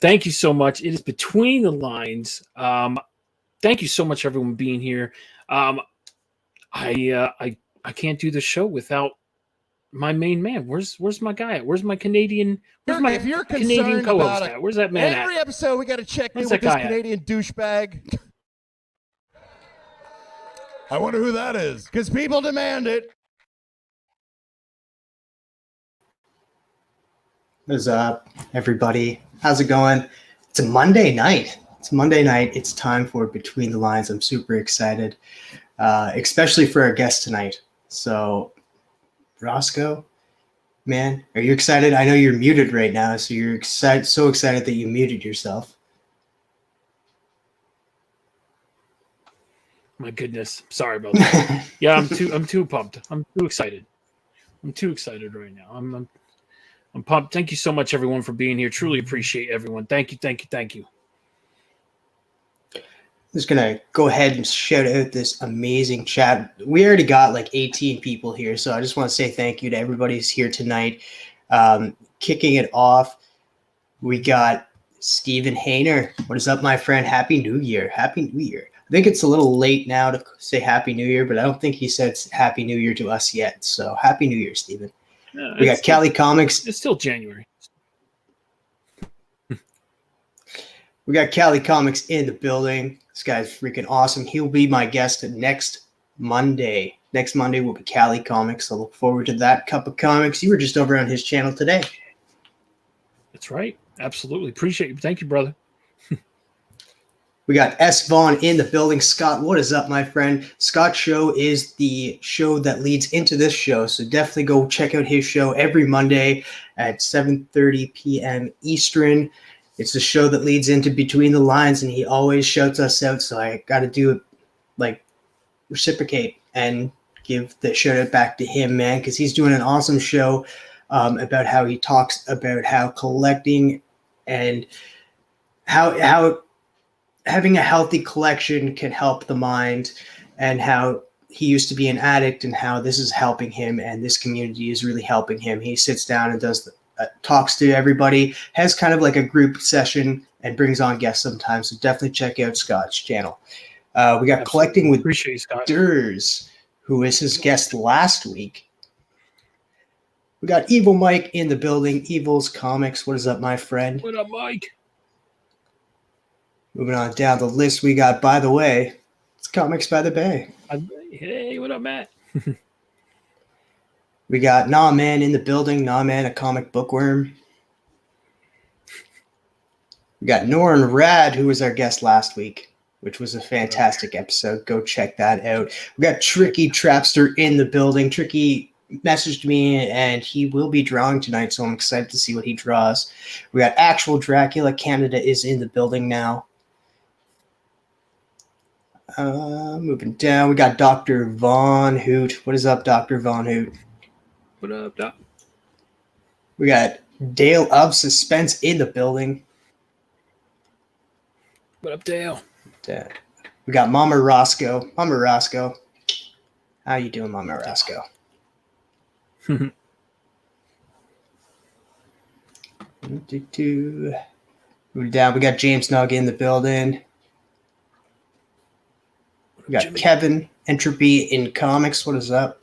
Thank you so much. It is Between the Lines. Thank you so much, everyone, being here. I can't do the show without my main man. Where's my guy at? Where's my Canadian? Where's my If you're Canadian co-host about at? Where's that man every at? episode, we got to check Where's in with that this guy at? Canadian douchebag. I wonder who that is. Because people demand it. What's up, everybody? How's it going? It's a Monday night. It's time for Between the Lines. I'm super excited, especially for our guest tonight. So, Roscoe, man, are you excited? I know you're muted right now, so you're excited, so excited that you muted yourself. My goodness, sorry about that. Yeah, I'm too pumped. I'm too excited. I'm too excited right now. I'm pumped. Thank you so much, everyone, for being here. Truly appreciate everyone. Thank you. I'm just going to go ahead and shout out this amazing chat. We already got like 18 people here, so I just want to say thank you to everybody who's here tonight. Kicking it off, we got Stephen Hayner. What is up, my friend? Happy New Year. Happy New Year. I think it's a little late now to say Happy New Year, but I don't think he said Happy New Year to us yet. So Happy New Year, Stephen. We got Cali Comics. It's still January. We got Cali Comics in the building. This guy's freaking awesome. He'll be my guest next Monday. Next Monday will be Cali Comics. So look forward to that cup of comics. You were just over on his channel today. That's right. Absolutely. Appreciate you. Thank you, brother. We got S. Vaughn in the building. Scott, what is up, my friend? Scott's show is the show that leads into this show, so definitely go check out his show every Monday at 7:30 p.m. Eastern. It's the show that leads into Between the Lines, and he always shouts us out, so I got to do it, like, reciprocate and give the shout-out back to him, man, because he's doing an awesome show about how he talks about how collecting and how having a healthy collection can help the mind, and how he used to be an addict and how this is helping him and this community is really helping him. He sits down and does talks to everybody, has kind of like a group session, and brings on guests sometimes. So definitely check out Scott's channel. We got Collecting with Durs, who is his guest last week. We got Evil Mike in the building. Evil's Comics. What is up, my friend? What up, Mike? Moving on down the list, we got, by the way, it's Comics by the Bay. Hey, what up, Matt? We got Nah Man in the building. Nah Man, a comic bookworm. We got Noran Rad, who was our guest last week, which was a fantastic episode. Go check that out. We got Tricky Trapster in the building. Tricky messaged me, and he will be drawing tonight, so I'm excited to see what he draws. We got Actual Dracula. Canada is in the building now. Moving down, we got Dr. Von Hoot. What is up, Dr. Von Hoot? What up, Doc? We got Dale of Suspense in the building. What up, Dale? We got Mama Roscoe. Mama Roscoe. How you doing, Mama Roscoe? Moving down, we got James Nugg in the building. We got Kevin Entropy in comics. What is up?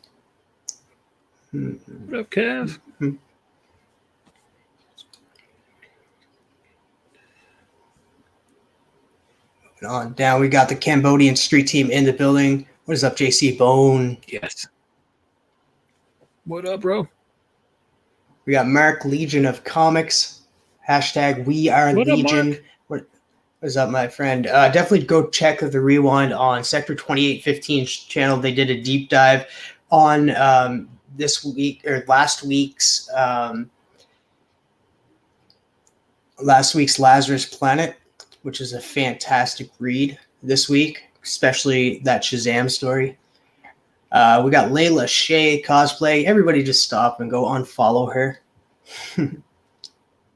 What up, Kev? Moving on down, we got the Cambodian Street Team in the building. What is up, JC Bone? Yes. What up, bro? We got Mark Legion of Comics. Hashtag We Are What up, Legion. Mark? What is up, my friend? Definitely go check the Rewind on Sector 2815's channel. They did a deep dive on this week or last week's Lazarus Planet, which is a fantastic read this week, especially that Shazam story. We got Layla Shea cosplay. Everybody just stop and go unfollow her.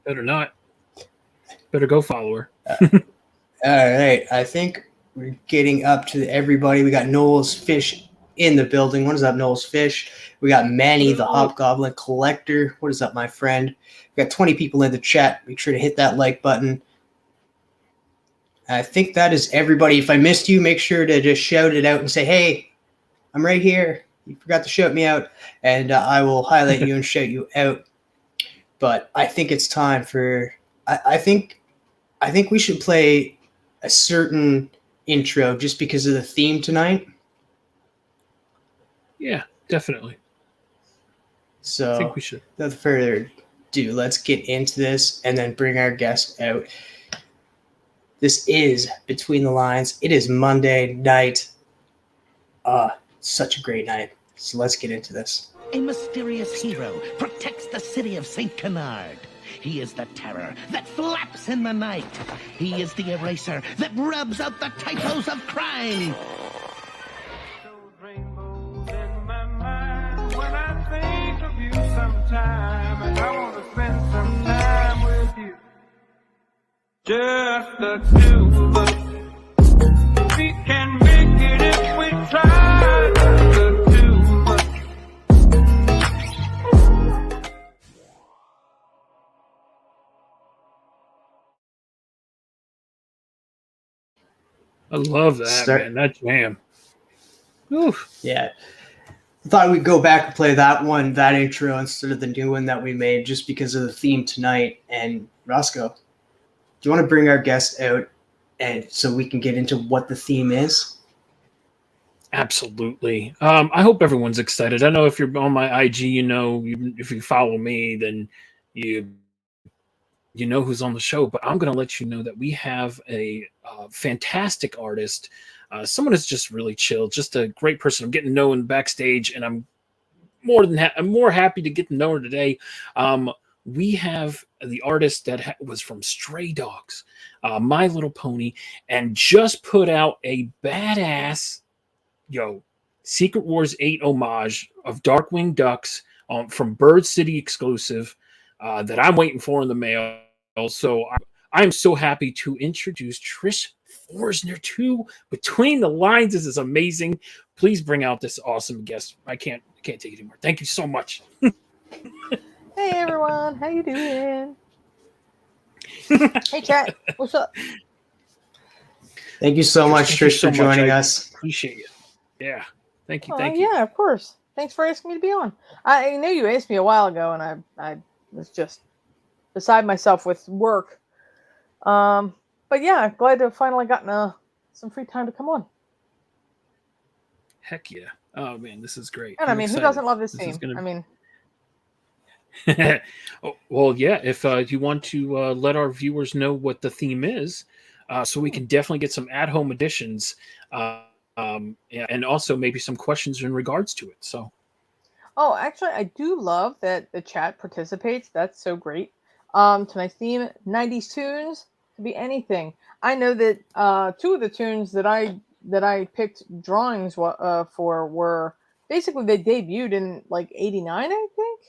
Better not. Better go follow her. All right. I think we're getting up to everybody. We got Noel's Fish in the building. What is up, Knowles Fish? We got Manny, the Hobgoblin Collector. What is up, my friend? We got 20 people in the chat. Make sure to hit that like button. I think that is everybody. If I missed you, make sure to just shout it out and say, hey, I'm right here. You forgot to shout me out, and I will highlight you and shout you out. But I think it's time for. I think we should play a certain intro just because of the theme tonight. Yeah, definitely. So I think we should. Without further ado, let's get into this and then bring our guest out. This is Between the Lines. It is Monday night. Such a great night. So let's get into this. A mysterious hero protects the city of St. Canard. He is the terror that flaps in the night. He is the eraser that rubs out the typos of crime. Those rainbows in my mind when I think of you sometime, and I want to spend some time with you. Just the two of us. We can make it if we try. Just the two of us. I love that, man. That jam. Oof. Yeah. I thought we'd go back and play that intro instead of the new one that we made just because of the theme tonight. And Roscoe, do you want to bring our guest out and so we can get into what the theme is? Absolutely. I hope everyone's excited. I know if you're on my IG, if you follow me, then you know who's on the show. But I'm going to let you know that we have a fantastic artist, someone who's just really chill, just a great person. I'm getting to know him backstage, and I'm more happy to get to know her today. We have the artist that was from Stray Dogs, My Little Pony, and just put out a badass, Secret Wars 8 homage of Darkwing Ducks from Bird City exclusive that I'm waiting for in the mail. So I'm so happy to introduce Trish Forstner to Between the Lines. This is amazing. Please bring out this awesome guest. I can't take it anymore. Thank you so much. Hey everyone, how you doing? Hey chat, what's up? Thank you so much, Trish, for joining us. Appreciate it. Yeah, thank you. Yeah, of course. Thanks for asking me to be on. I knew you asked me a while ago, and I was just beside myself with work. But yeah, glad to have finally gotten some free time to come on. Heck yeah! Oh man, this is great. And who doesn't love this theme? Oh, well, yeah. If you want to let our viewers know what the theme is, so we can definitely get some at-home additions, and also maybe some questions in regards to it. So. Oh, actually, I do love that the chat participates. That's so great. Tonight's theme, 90s tunes, could be anything. I know that two of the tunes that I picked drawings for were basically they debuted in like 89, I think,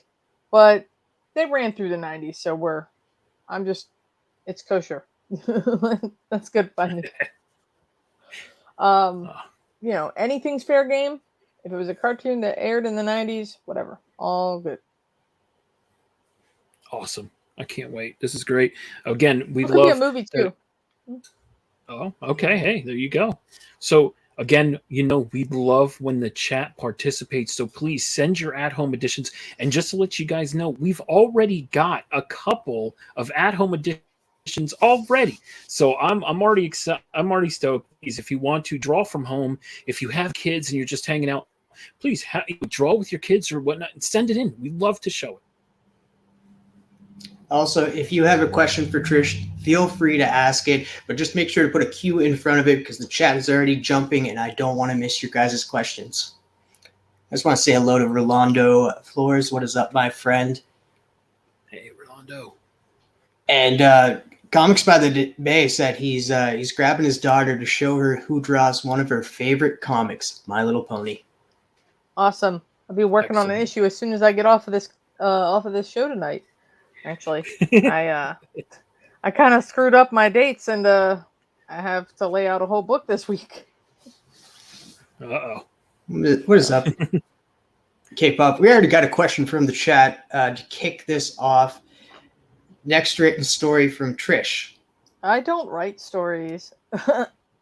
but they ran through the 90s. So it's kosher. That's good by me. Anything's fair game. If it was a cartoon that aired in the 90s, whatever, all good. Awesome. I can't wait. This is great. Again, we love... It could be a movie, too. Oh, okay. Hey, there you go. So, again, we love when the chat participates, so please send your at-home editions. And just to let you guys know, we've already got a couple of at-home editions already. So I'm already stoked. If you want to draw from home, if you have kids and you're just hanging out, please draw with your kids or whatnot and send it in. We'd love to show it. Also, if you have a question for Trish, feel free to ask it, but just make sure to put a Q in front of it because the chat is already jumping and I don't want to miss your guys' questions. I just want to say hello to Rolando Flores. What is up, my friend? Hey, Rolando. And Comics by the Bay said he's grabbing his daughter to show her who draws one of her favorite comics, My Little Pony. Awesome. I'll be working on an issue as soon as I get off of this show tonight. Actually, I kind of screwed up my dates, and I have to lay out a whole book this week. Uh-oh. What is up? K-pop. We already got a question from the chat to kick this off. Next written story from Trish. I don't write stories.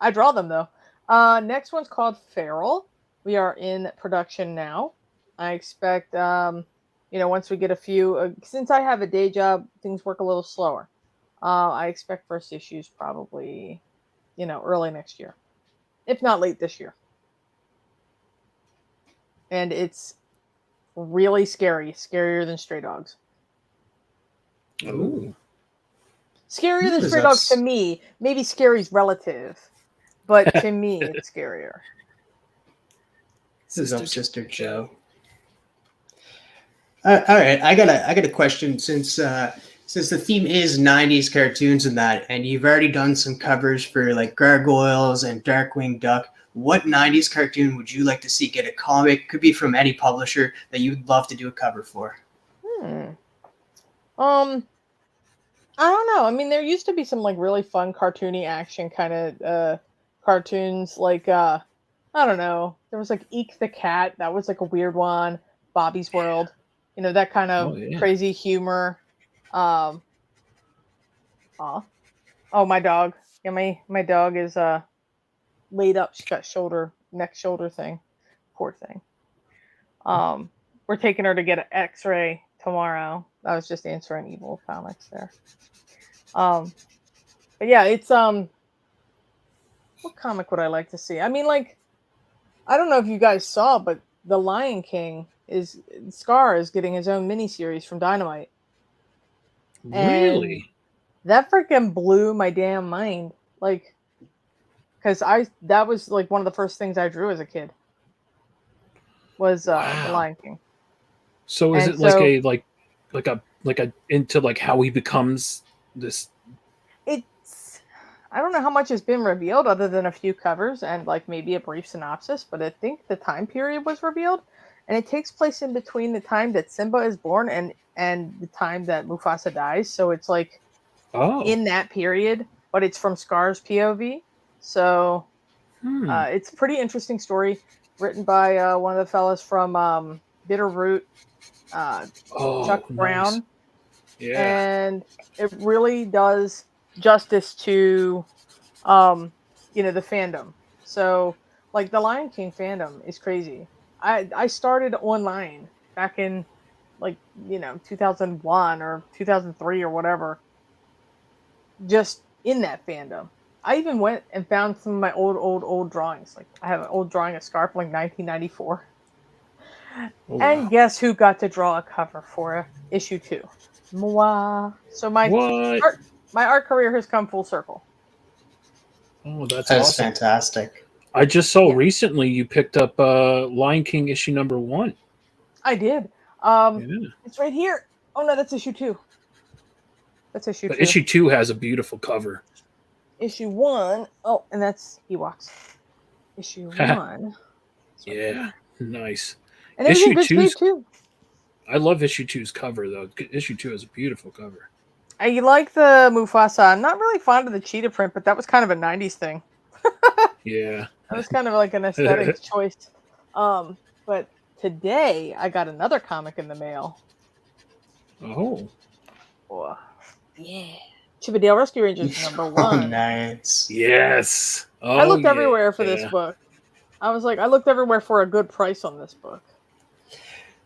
I draw them though. Next one's called Feral. We are in production now. I expect, once we get a few, since I have a day job, things work a little slower. I expect first issues probably, early next year, if not late this year. And it's really scary, scarier than Stray Dogs. Ooh. Scarier than Stray Dogs to me. Maybe scary's relative, but to me, it's scarier. This is up, Sister Joe. All right, I got a question since the theme is '90s cartoons and that, and you've already done some covers for like Gargoyles and Darkwing Duck. What '90s cartoon would you like to see get a comic? Could be from any publisher that you'd love to do a cover for. I don't know. I mean, there used to be some like really fun cartoony action kind of cartoons. Like I don't know. There was like Eek the Cat. That was like a weird one. Bobby's World. That kind of crazy humor. Oh, my dog. Yeah, my dog is laid up. She's got neck shoulder thing. Poor thing. We're taking her to get an X-ray tomorrow. I was just answering Evil Comics there. But yeah, it's what comic would I like to see? I mean, like, I don't know if you guys saw, but The Lion King Scar is getting his own miniseries from Dynamite. Really? And that freaking blew my damn mind. Like, because that was like one of the first things I drew as a kid. Was The Lion King. So is it like a into like how he becomes this? I don't know how much has been revealed other than a few covers and like maybe a brief synopsis, but I think the time period was revealed, and it takes place in between the time that Simba is born and the time that Mufasa dies. So it's like in that period, but it's from Scar's POV. So it's a pretty interesting story written by one of the fellas from Bitterroot, Chuck Brown. Yeah. And it really does justice to the fandom. So like the Lion King fandom is crazy. I started online back in 2001 or 2003 or whatever, just in that fandom. I even went and found some of my old drawings. Like I have an old drawing of Scar from like 1994. And guess who got to draw a cover for issue 2? Moi. So my art career has come full circle. Oh, that's awesome. awesome. Fantastic. I just saw recently you picked up Lion King issue number 1. I did. It's right here. Oh no, that's issue 2. That's issue 2. Issue 2 has a beautiful cover. Issue 1. Oh, and that's Ewoks. Issue 1. Yeah, nice. And issue 2 too. I love issue 2's cover though. Issue 2 has a beautiful cover. I like the Mufasa. I'm not really fond of the cheetah print, but that was kind of a 90s thing. Yeah. That was kind of like an aesthetic choice. But today I got another comic in the mail. Oh. Yeah. Chip 'n Dale Rescue Rangers number 1. Oh, nice. Yes. Oh, I looked everywhere for this book. I was like, I looked everywhere for a good price on this book.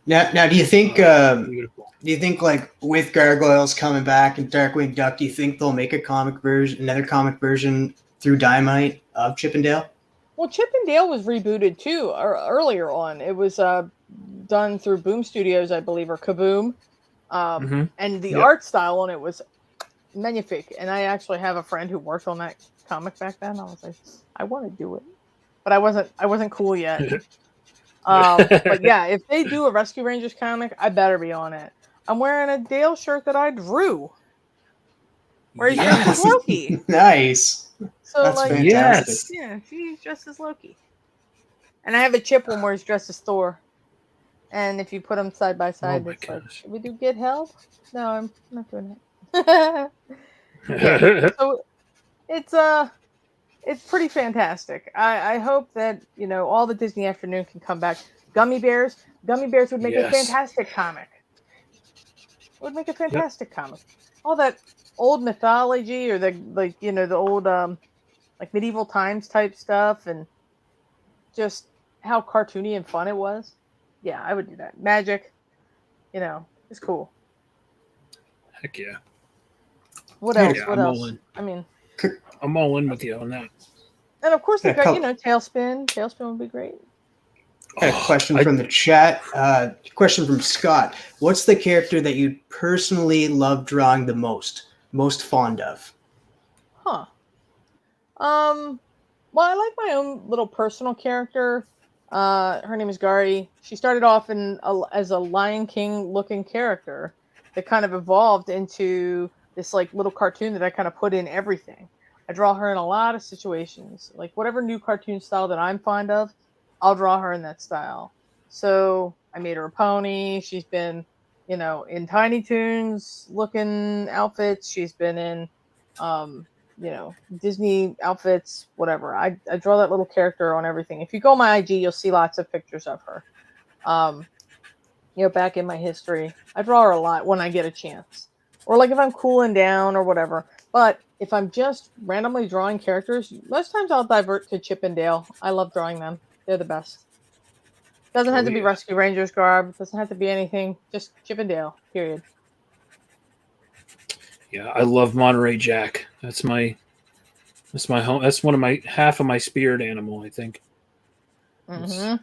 Now, do you think like with Gargoyles coming back and Darkwing Duck, do you think they'll make another comic version through Dynamite of Chip 'n Dale? Well, Chip 'n Dale was rebooted too, or earlier on. It was done through Boom Studios, I believe, or Kaboom. And the art style on it was magnifique. And I actually have a friend who worked on that comic back then. I was like, I want to do it, but I wasn't cool yet. But yeah, if they do a Rescue Rangers comic, I better be on it. I'm wearing a Dale shirt that I drew, where he's dressed as Loki. Nice. So that's like, fantastic. yeah, he's dressed as Loki. And I have a Chip one where he's dressed as Thor. And if you put them side by side, it's like, should we do Get Help? No, I'm not doing it. So it's it's pretty fantastic. I hope that all the Disney Afternoon can come back. Gummy Bears would make a Yes. fantastic comic. Would make a Yep. fantastic comic. All that old mythology or the old like medieval times type stuff and just how cartoony and fun it was. Yeah, I would do that. Magic, it's cool. Heck yeah. What Yeah, else? Yeah, What I'm else? all in. I mean, I'm all in with you on that. and of course they Yeah, got Tailspin. Tailspin would be great. Got a question from the chat. Question from Scott. What's the character that you personally love drawing the most fond of? Huh. Well, I like my own little personal character. Her name is Gari. She started off as a Lion King looking character that kind of evolved into this like little cartoon that I kind of put in everything. I draw her in a lot of situations. Like whatever new cartoon style that I'm fond of, I'll draw her in that style. So I made her a pony. She's been, in Tiny Toons looking outfits. She's been in Disney outfits, whatever. I draw that little character on everything. If you go on my IG, you'll see lots of pictures of her. Back in my history, I draw her a lot when I get a chance, or like if I'm cooling down or whatever. But if I'm just randomly drawing characters, most times I'll divert to Chip and Dale. I love drawing them; they're the best. Doesn't have to be yeah. Rescue Rangers garb. Doesn't have to be anything. Just Chip and Dale. Period. Yeah, I love Monterey Jack. That's my home. That's one of my half of my spirit animal, I think. Mm-hmm.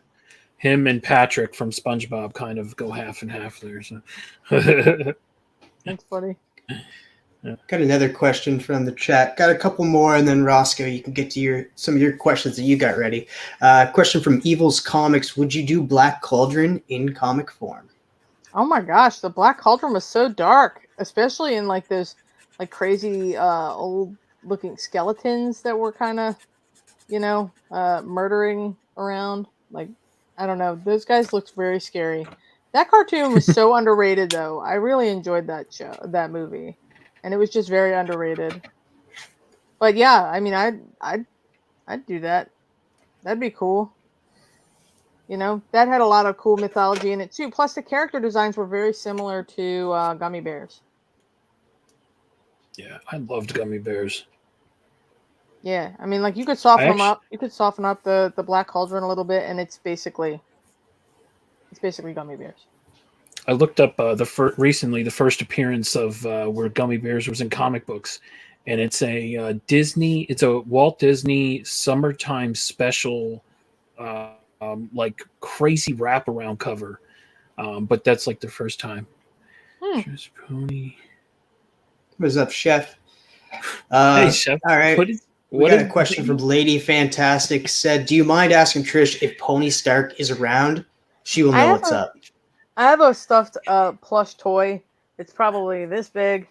Him and Patrick from SpongeBob kind of go half and half there. So. That's funny. Got another question from the chat. Got a couple more, and then Roscoe, you can get to some of your questions that you got ready. Question from Evil's Comics: would you do Black Cauldron in comic form? Oh my gosh, the Black Cauldron was so dark, especially in like those like crazy old looking skeletons that were kind of, murdering around. Like, I don't know, those guys looked very scary. That cartoon was so underrated though. I really enjoyed that movie. And it was just very underrated. But yeah, I mean I'd do that. That'd be cool. That had a lot of cool mythology in it too. Plus, the character designs were very similar to Gummy Bears. Yeah, I loved Gummy Bears. Yeah, I mean, like you could soften them up. You could soften up the Black Cauldron a little bit, and it's basically Gummy Bears. I looked up recently the first appearance of where Gummy Bears was in comic books, and it's a Walt Disney summertime special. Like crazy wraparound cover, but that's like the first time. Just Pony. What's up, Chef? Hey, Chef. All right. We got a question from Lady Fantastic. Said, do you mind asking Trish if Pony Stark is around? She will know what's up. I have a stuffed plush toy. It's probably this big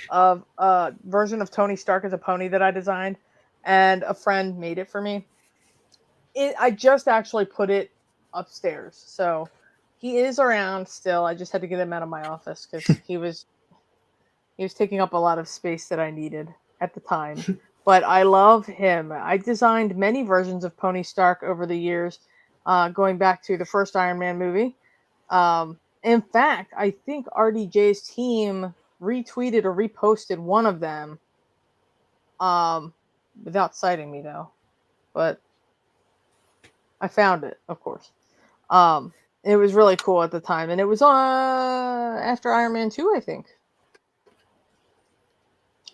of a version of Tony Stark as a pony that I designed, and a friend made it for me. I just actually put it upstairs, so he is around still. I just had to get him out of my office because he was taking up a lot of space that I needed at the time. But I love him. I designed many versions of Pony Stark over the years, going back to the first Iron Man movie. In fact, I think RDJ's team retweeted or reposted one of them, without citing me though. But I found it, of course. It was really cool at the time, and it was after Iron Man 2, I think.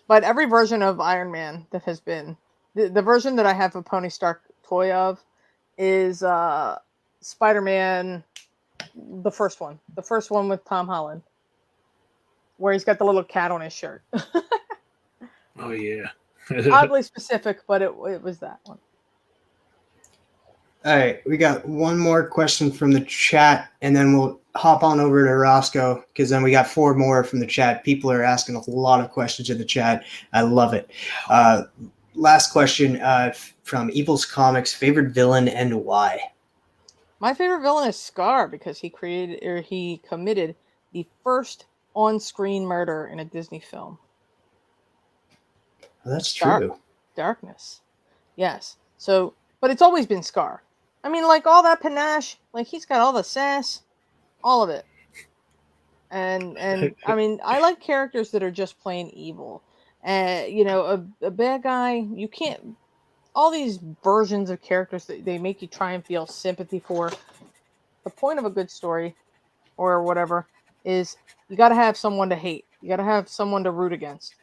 But every version of Iron Man that has been the version that I have a Pony Stark toy of is Spider-Man, the first one with Tom Holland, where he's got the little cat on his shirt. Oh yeah. Oddly specific, but it was that one. All right, we got one more question from the chat, and then we'll hop on over to Roscoe, because then we got 4 more from the chat. People are asking a lot of questions in the chat. I love it. Last question from Evil's Comics: favorite villain and why? My favorite villain is Scar, because he committed the first on-screen murder in a Disney film. Well, that's true. Darkness. Yes. So, but it's always been Scar. I mean, like all that panache, like he's got all the sass, all of it. And I mean, I like characters that are just plain evil. You know, a bad guy, you can't. All these versions of characters that they make you try and feel sympathy for. The point of a good story, or whatever, is you got to have someone to hate. You got to have someone to root against.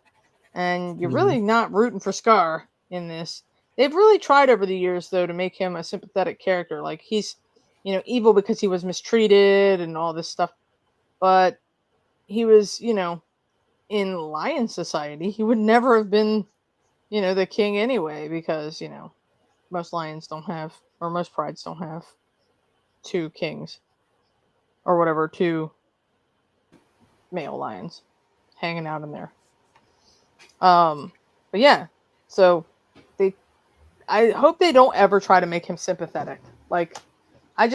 And you're really not rooting for Scar in this. They've really tried over the years, though, to make him a sympathetic character. Like he's, you know, evil because he was mistreated and all this stuff. But he was, you know, in lion society, he would never have been, you know, the king anyway, because, you know, most lions don't have, or most prides don't have two kings, or whatever, two male lions hanging out in there. But yeah, so I hope they don't ever try to make him sympathetic. Like, I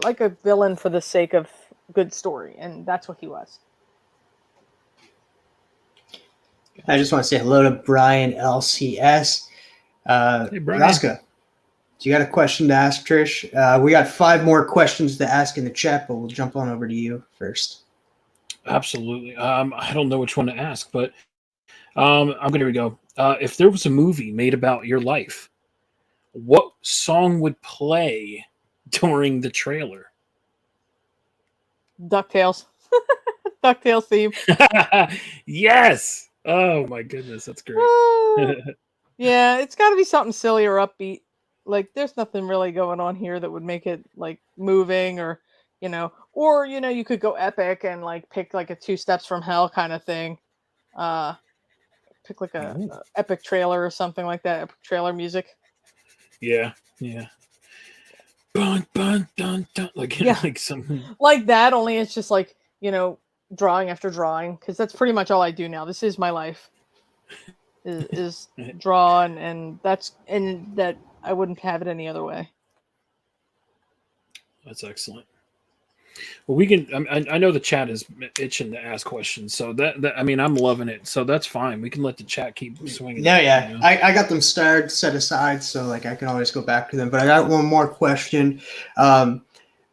like a villain for the sake of good story, and that's what he was. I just want to say hello to Brian LCS. Hey, Brian. Raska, do you got a question to ask Trish? We got 5 more questions to ask in the chat, but we'll jump on over to you first. Absolutely. I don't know which one to ask, but here we go. If there was a movie made about your life, what song would play during the trailer? DuckTales. DuckTales theme. Yes. Oh my goodness, that's great. Yeah, it's got to be something silly or upbeat. Like, there's nothing really going on here that would make it like moving, or you know, you could go epic and like pick like a 2 Steps from Hell kind of thing. Pick like a epic trailer or something like that. Epic trailer music. Yeah. Bun, bun, dun, dun, like something like that. Only it's just like, you know, drawing after drawing, because that's pretty much all I do now. This is my life. Is draw, and that I wouldn't have it any other way. That's excellent. Well, we can. I know the chat is itching to ask questions, so that I mean, I'm loving it. So that's fine. We can let the chat keep swinging. Yeah. You know? I got them set aside, so like I can always go back to them. But I got one more question.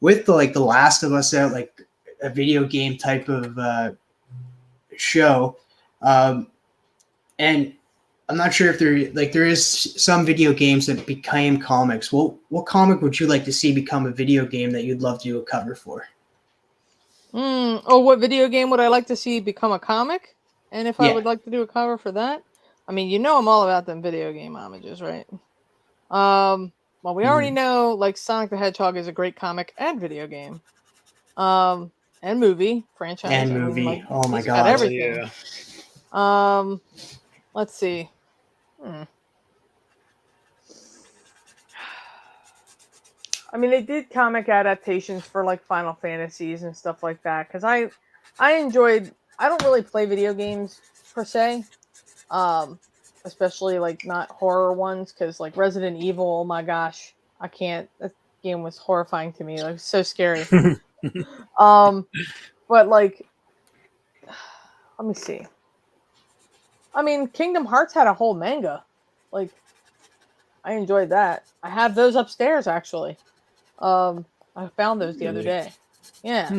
With the Last of Us out, like a video game type of show, and I'm not sure if there is some video games that became comics. What comic would you like to see become a video game that you'd love to do a cover for? What video game would I like to see become a comic? And if I would like to do a cover for that? I mean, you know I'm all about them video game homages, right? Well, we already know, like, Sonic the Hedgehog is a great comic and video game. And movie franchise. And movie. Like, oh my god. got everything. Yeah. Let's see. I mean, they did comic adaptations for like Final Fantasies and stuff like that, because I enjoyed. I don't really play video games per se, especially like not horror ones, because like Resident Evil, oh my gosh, I can't. That game was horrifying to me. Like, so scary. But like, let me see. I mean, Kingdom Hearts had a whole manga. Like, I enjoyed that. I have those upstairs, actually. I found those the other day. Yeah.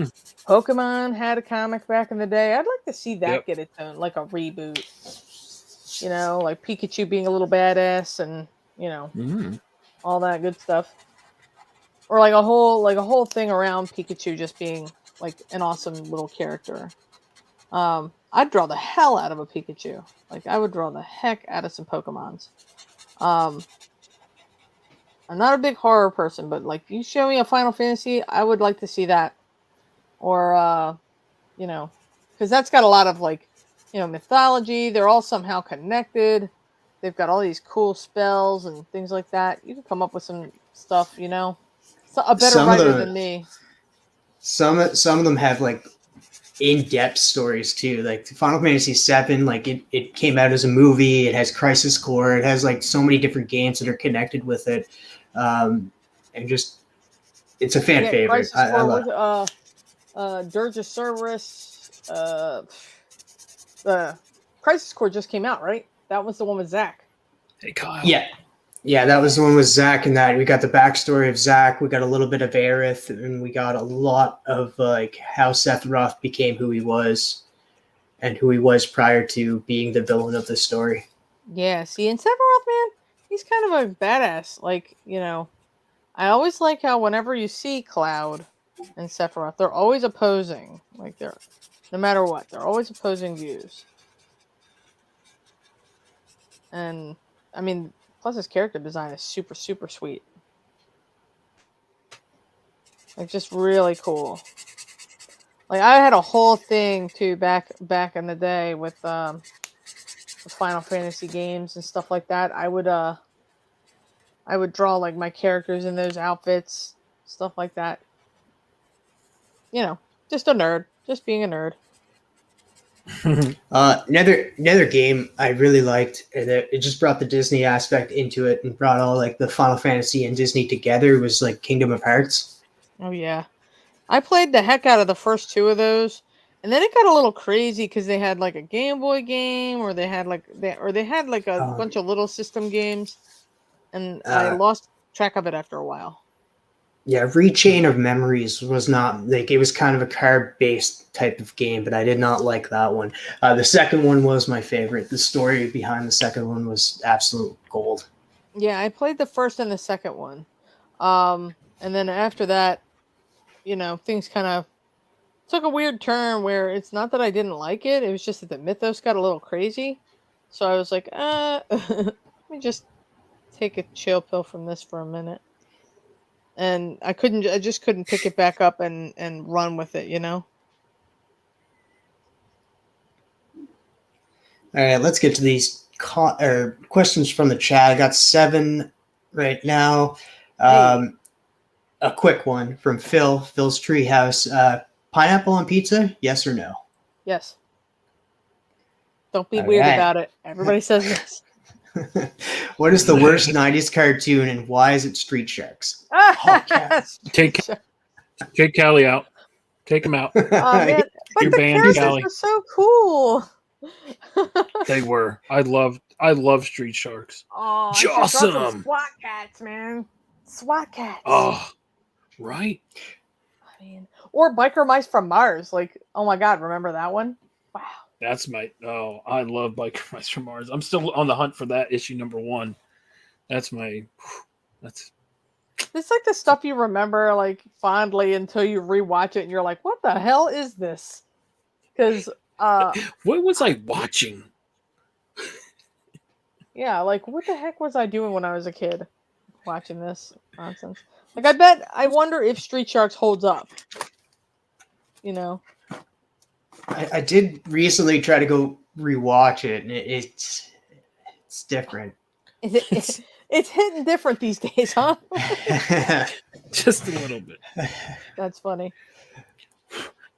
Pokemon had a comic back in the day. I'd like to see that get its own, like a reboot. You know, like Pikachu being a little badass, and, you know, all that good stuff. Or like a whole thing around Pikachu just being like an awesome little character. I'd draw the hell out of a Pikachu. Like, I would draw the heck out of some Pokemons. I'm not a big horror person, but like, you show me a Final Fantasy, I would like to see that. Or, you know, because that's got a lot of like, you know, mythology. They're all somehow connected. They've got all these cool spells and things like that. You can come up with some stuff, you know. So, a better writer than me. Some of them have like in-depth stories too. Like Final Fantasy VII, like it came out as a movie. It has Crisis Core. It has like so many different games that are connected with it, and just it's a fan favorite. Crisis I love it. Dirge of Cerberus. Crisis Core just came out, right? That was the one with Zack. Hey, Kyle. Yeah, that was the one with Zach and that. We got the backstory of Zach. We got a little bit of Aerith, and we got a lot of like how Sephiroth became who he was and who he was prior to being the villain of the story. Yeah, see, and Sephiroth, man, he's kind of a badass. Like, I always like how whenever you see Cloud and Sephiroth, they're always opposing. Like, no matter what, they're always opposing views. And, I mean, plus his character design is super, super sweet. Like, just really cool. Like, I had a whole thing, too, back in the day with the Final Fantasy games and stuff like that. I would draw, like, my characters in those outfits, stuff like that. Just a nerd. Just being a nerd. Another game I really liked, and it just brought the Disney aspect into it and brought all like the Final Fantasy and Disney together, was like Kingdom of Hearts. Oh yeah, I played the heck out of the first two of those, and then it got a little crazy because they had like a Game Boy game, or they had like a bunch of little system games, and I lost track of it after a while. Yeah, Rechain of Memories was not like, it was kind of a card-based type of game, but I did not like that one. The second one was my favorite. The story behind the second one was absolute gold. Yeah, I played the first and the second one, and then after that, things kind of took a weird turn where it's not that I didn't like it; it was just that the mythos got a little crazy. So I was like, let me just take a chill pill from this for a minute. And I just couldn't pick it back up and run with it, All right, let's get to these questions from the chat. I got 7 right now. A quick one from Phil's Treehouse. Pineapple on pizza, yes or no? Yes. Don't be weird about it. Everybody says yes. What is the worst 90s cartoon, and why is it Street Sharks? Take Callie out. Take him out. Oh, man. But You're the banned, characters Callie. were so cool. They were. I love Street Sharks. Oh, Jawsome. SWAT cats, man. SWAT cats. Oh, right. I mean, or Biker Mice from Mars. Like, oh my God, remember that one? Wow. I love Biker Mice from Mars. I'm still on the hunt for that issue number 1. It's like the stuff you remember like fondly until you rewatch it and you're like, what the hell is this? Because what was I watching? Yeah, like what the heck was I doing when I was a kid watching this nonsense? Like I wonder if Street Sharks holds up. I did recently try to go rewatch it, and it's different. It's hitting different these days, huh? Just a little bit. That's funny.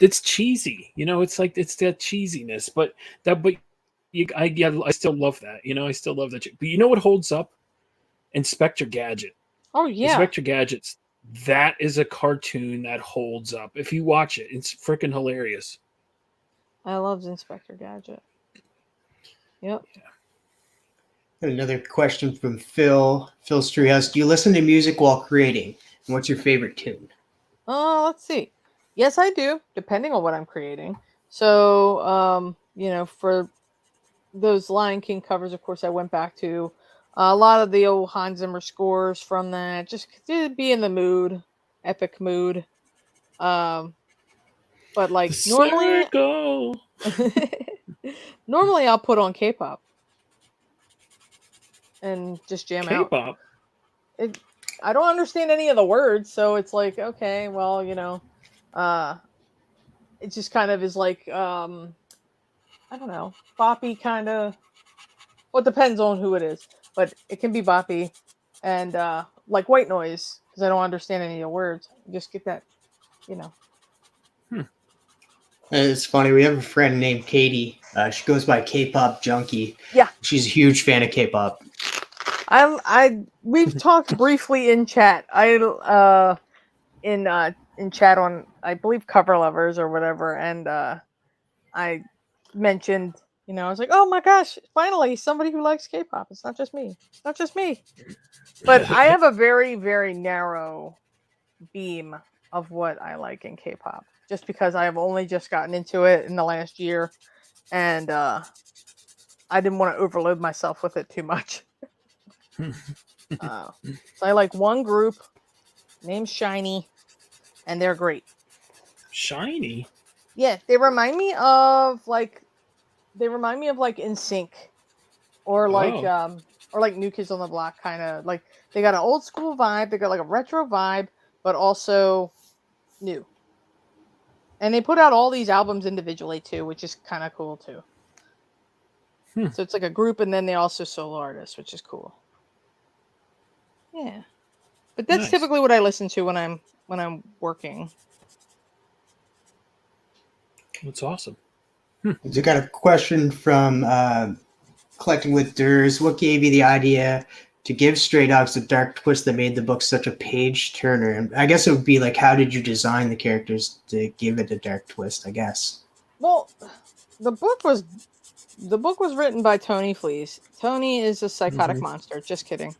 It's cheesy, it's like it's that cheesiness, but I still love that, I still love that. But you know what holds up? Inspector Gadget. Oh yeah, Inspector Gadget's. That is a cartoon that holds up. If you watch it, it's freaking hilarious. I loved Inspector Gadget. Yep. Yeah. Another question from Phil's Treehouse. Do you listen to music while creating? And what's your favorite tune? Let's see. Yes, I do, depending on what I'm creating. So, for those Lion King covers, of course, I went back to a lot of the old Hans Zimmer scores from that, just to be in the mood, epic mood. But like normally I'll put on K-pop and just jam out. K-pop. I don't understand any of the words, so it's like, okay, well, it just kind of is like, I don't know, boppy kind of. Well, it depends on who it is, but it can be boppy and like white noise because I don't understand any of the words. You just get that, It's funny. We have a friend named Katie. She goes by K-pop Junkie. Yeah, she's a huge fan of K-pop. We've talked briefly in chat. In chat on, I believe, Cover Lovers or whatever, and I mentioned You know, I was like, oh my gosh, finally somebody who likes K-pop. It's not just me. It's not just me. But I have a very, very narrow beam of what I like in K-pop, just because I have only just gotten into it in the last year, and I didn't want to overload myself with it too much. So I like one group named Shiny, and they're great. Shiny. Yeah, they remind me of like NSYNC or Oh. like New Kids on the Block, kind of like they got an old school vibe, they got like a retro vibe, but also new. And they put out all these albums individually too, which is kind of cool too. Hmm. So it's like a group, and then they also solo artists, which is cool. Yeah, but that's Nice. typically what I listen to when I'm working. That's awesome. So got a question from Collecting with Durs. What gave you the idea to give Stray Dogs the dark twist that made the book such a page turner? And I guess it would be like, how did you design the characters to give it a dark twist? I guess. Well, the book was written by Tony Flees. Tony is a psychotic monster. Just kidding.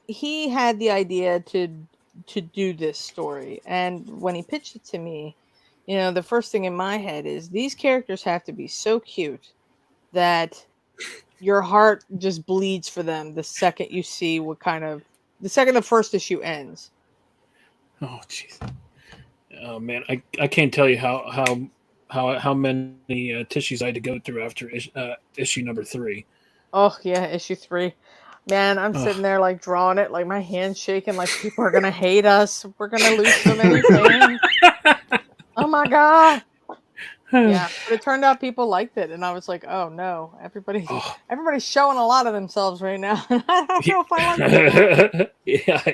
He had the idea to do this story, and when he pitched it to me, you know, the first thing in my head is these characters have to be so cute that your heart just bleeds for them the second you see the second the first issue ends. Oh jeez. Oh man, I can't tell you how many tissues I had to go through after issue number 3. Oh yeah, issue 3. Man, I'm sitting there like drawing it, like my hands shaking, like people are gonna hate us. We're gonna lose so many fans. Oh my god. Yeah, but it turned out people liked it, and I was like, oh no, everybody's showing a lot of themselves right now. I don't know if I like it. Yeah.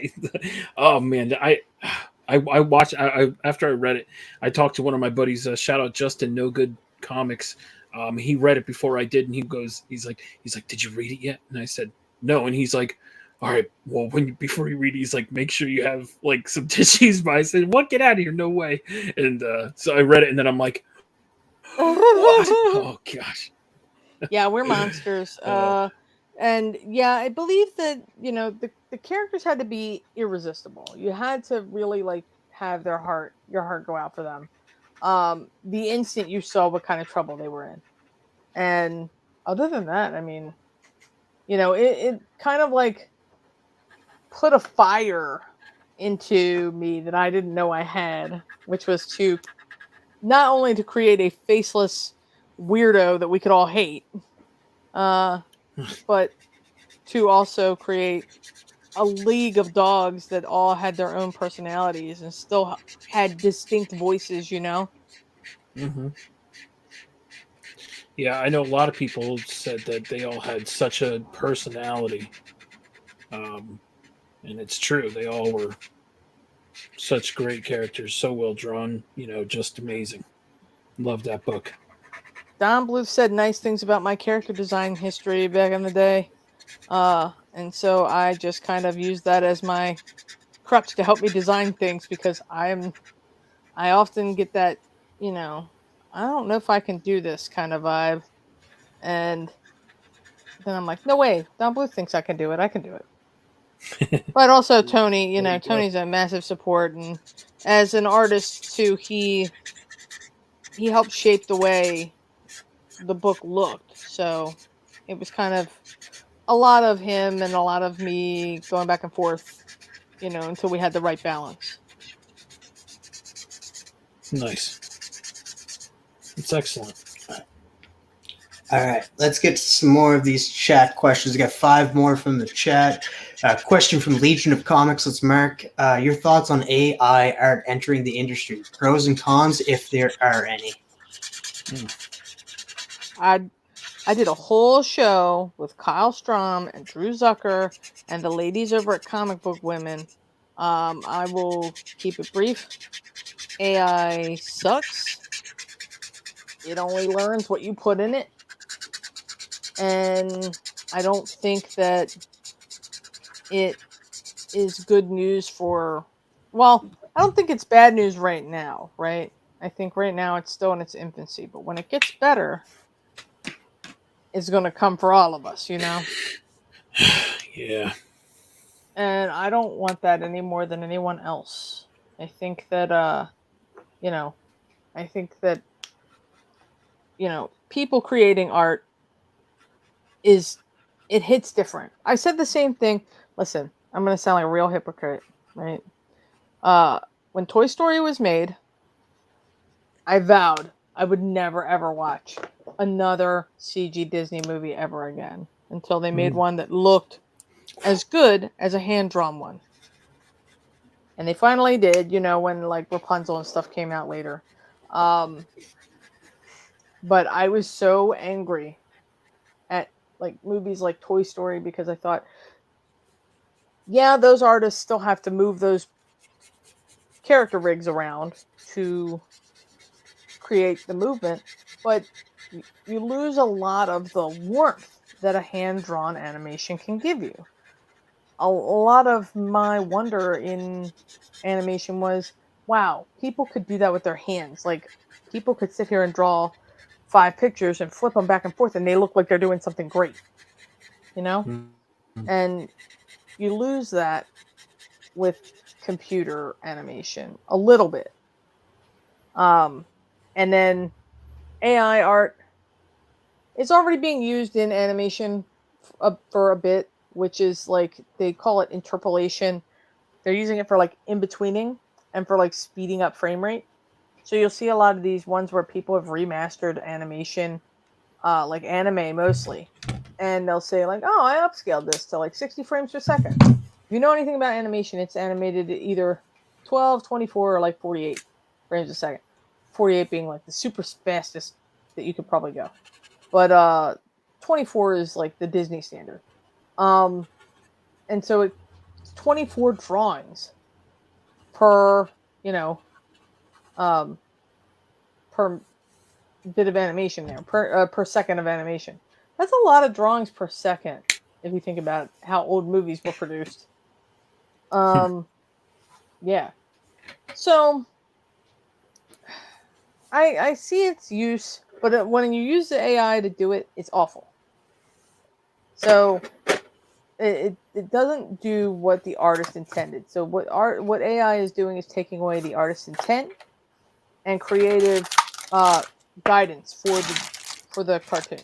Oh man, I watched. After I read it, I talked to one of my buddies. Shout out Justin No Good Comics. He read it before I did, and he's like, did you read it yet? And I said no, and he's like, all right, well, before you read it, he's like, make sure you have like some tissues by. I said, what? Get out of here, no way. And so I read it, and then I'm like, what? Oh gosh. Yeah, we're monsters. And yeah, I believe that, you know, the characters had to be irresistible. You had to really like have your heart go out for them. The instant you saw what kind of trouble they were in. And other than that, I mean, you know, it kind of like put a fire into me that I didn't know I had, which was to not only to create a faceless weirdo that we could all hate, but to also create a league of dogs that all had their own personalities and still had distinct voices, you know? Mm-hmm. Yeah, I know a lot of people said that they all had such a personality. And it's true. They all were such great characters, so well drawn, you know, just amazing. Love that book. Don Bluth said nice things about my character design history back in the day. And so I just kind of used that as my crutch to help me design things because I often get that, you know, I don't know if I can do this kind of vibe. And then I'm like, no way, Don Bluth thinks I can do it. I can do it. But also Tony, you know, Tony's a massive support, and as an artist too, he helped shape the way the book looked. So it was kind of a lot of him and a lot of me going back and forth, you know, until we had the right balance. Nice. It's excellent. All right, let's get some more of these chat questions. We got 5 more from the chat. Question from Legion of Comics. Let's mark your thoughts on AI art entering the industry. Pros and cons, if there are any. I did a whole show with Kyle Strom and Drew Zucker and the ladies over at Comic Book Women. I will keep it brief. AI sucks. It only learns what you put in it. And I don't think that it is good news for, well, I don't think it's bad news right now, right? I think right now it's still in its infancy, but when it gets better, it's going to come for all of us, you know? Yeah. And I don't want that any more than anyone else. I think that, you know, I think that, people creating art it hits different. I said the same thing. Listen, I'm going to sound like a real hypocrite, right? Uh, when Toy Story was made, I vowed I would never ever watch another CG Disney movie ever again until they made one that looked as good as a hand drawn one. And they finally did, when like Rapunzel and stuff came out later. Um, but I was so angry at like movies like Toy Story because I thought, yeah, those artists still have to move those character rigs around to create the movement, but you lose a lot of the warmth that a hand-drawn animation can give you. A lot of my wonder in animation was, wow, people could do that with their hands. Like, people could sit here and draw 5 pictures and flip them back and forth, and they look like they're doing something great, you know? And you lose that with computer animation a little bit. And then AI art is already being used in animation for a bit, which is like they call it interpolation. They're using it for like in betweening and for like speeding up frame rate. So you'll see a lot of these ones where people have remastered animation, like anime mostly, and they'll say like, "Oh, I upscaled this to like 60 frames per second." If you know anything about animation, it's animated at either 12, 24, or like 48 frames a second. 48 being like the super fastest that you could probably go. But 24 is like the Disney standard. And so it's 24 drawings per, um, per bit of animation there, per second of animation. That's a lot of drawings per second if you think about how old movies were produced. Yeah. So I see its use, but when you use the AI to do it, it's awful. So it doesn't do what the artist intended. So what AI is doing is taking away the artist's intent and creative guidance for the cartoon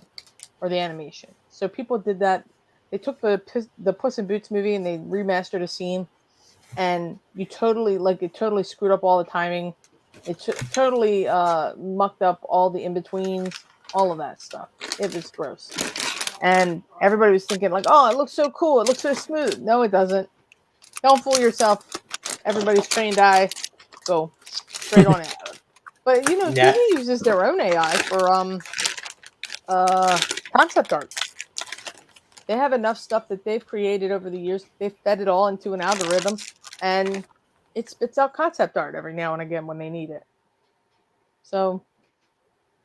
or the animation. So people did that. They took the Puss in Boots movie and they remastered a scene, and it totally screwed up all the timing. It totally mucked up all the in-betweens, all of that stuff. It was gross. And everybody was thinking like, oh, it looks so cool. It looks so smooth. No, it doesn't. Don't fool yourself. Everybody's trained eye. Go straight on it. But, Yeah. TV uses their own AI for concept art. They have enough stuff that they've created over the years. They've fed it all into an algorithm, and it spits out concept art every now and again when they need it. So,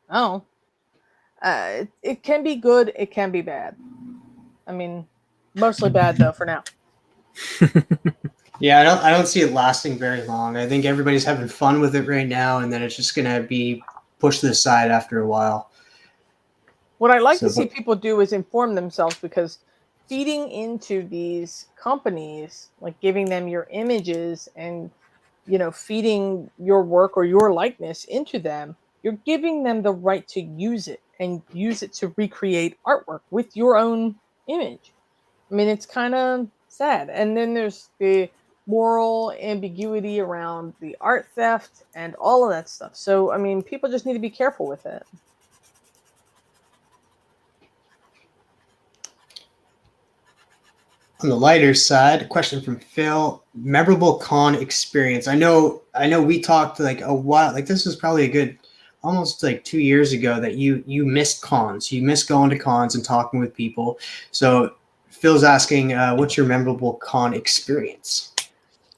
I don't know. It can be good. It can be bad. I mean, mostly bad though for now. Yeah, I don't see it lasting very long. I think everybody's having fun with it right now, and then it's just gonna be pushed to the side after a while. What I like to see people do is inform themselves, because feeding into these companies, like giving them your images and feeding your work or your likeness into them, you're giving them the right to use it and use it to recreate artwork with your own image. I mean, it's kind of sad. And then there's the moral ambiguity around the art theft and all of that stuff. So, I mean, people just need to be careful with it. On the lighter side, a question from Phil: memorable con experience. I know we talked like a while, like this was probably a good almost like 2 years ago, that you missed cons. You missed going to cons and talking with people. So Phil's asking, what's your memorable con experience?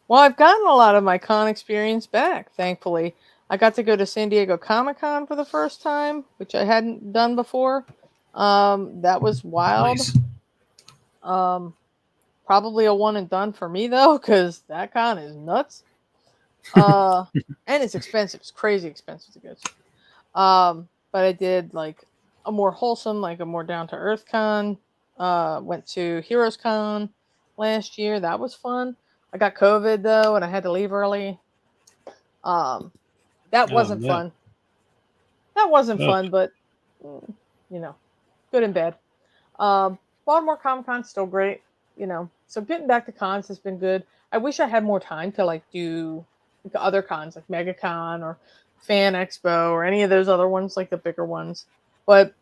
Well, I've gotten a lot of my con experience back, thankfully. I got to go to San Diego Comic-Con for the first time, which I hadn't done before. That was wild. Nice. Probably a one and done for me though, because that con is nuts. And it's expensive. It's crazy expensive to go to. But I did like a more wholesome, like a more down to earth con. Went to Heroes Con last year. That was fun. I got COVID though, and I had to leave early. That Oh, wasn't no. fun. That wasn't Oh. fun, but you know, good and bad. Baltimore Comic Con still great. So getting back to cons has been good. I wish I had more time to like do like other cons like MegaCon or Fan Expo or any of those other ones, like the bigger ones. But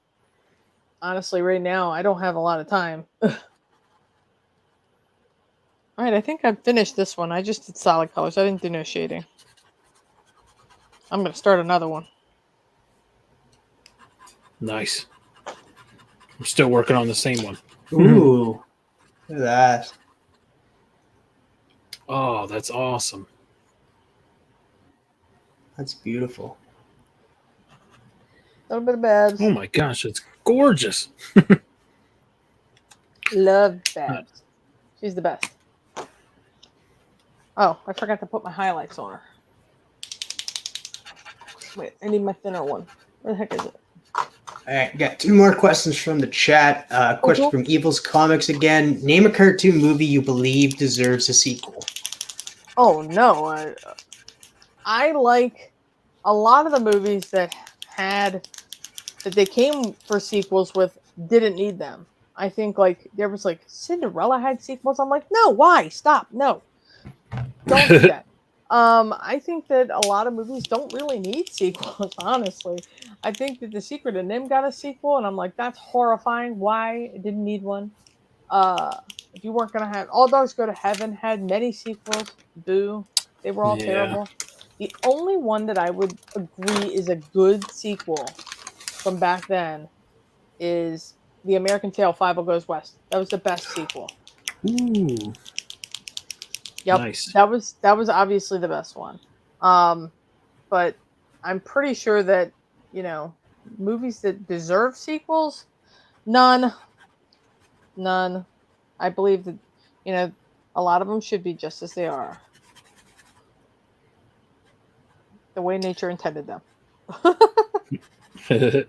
honestly, right now I don't have a lot of time. All right, I think I've finished this one. I just did solid colors. I didn't do no shading. I'm gonna start another one. Nice. I'm still working on the same one. Ooh, look at that. Oh, that's awesome. That's beautiful. A little bit of Babs. Oh my gosh, it's gorgeous. Love Babs. She's the best. Oh, I forgot to put my highlights on her. Wait, I need my thinner one. Where the heck is it? All right, got 2 more questions from the chat. Question cool. from Evil's Comics again. Name a cartoon movie you believe deserves a sequel. Oh no, I like a lot of the movies that they came for sequels with didn't need them. I think like there was like Cinderella had sequels. I'm like, no, why? Stop, no, don't do that. I think that a lot of movies don't really need sequels. Honestly, I think that The Secret of Nim got a sequel, and I'm like, that's horrifying. Why it didn't need one? If you weren't gonna have All Dogs Go to Heaven had many sequels. Boo, they were all terrible. The only one that I would agree is a good sequel from back then is The American Tail 5 Goes West. That was the best sequel. Ooh. Yep. Nice. That was obviously the best one. But I'm pretty sure that, movies that deserve sequels, none. I believe that, a lot of them should be just as they are. The way nature intended them. Got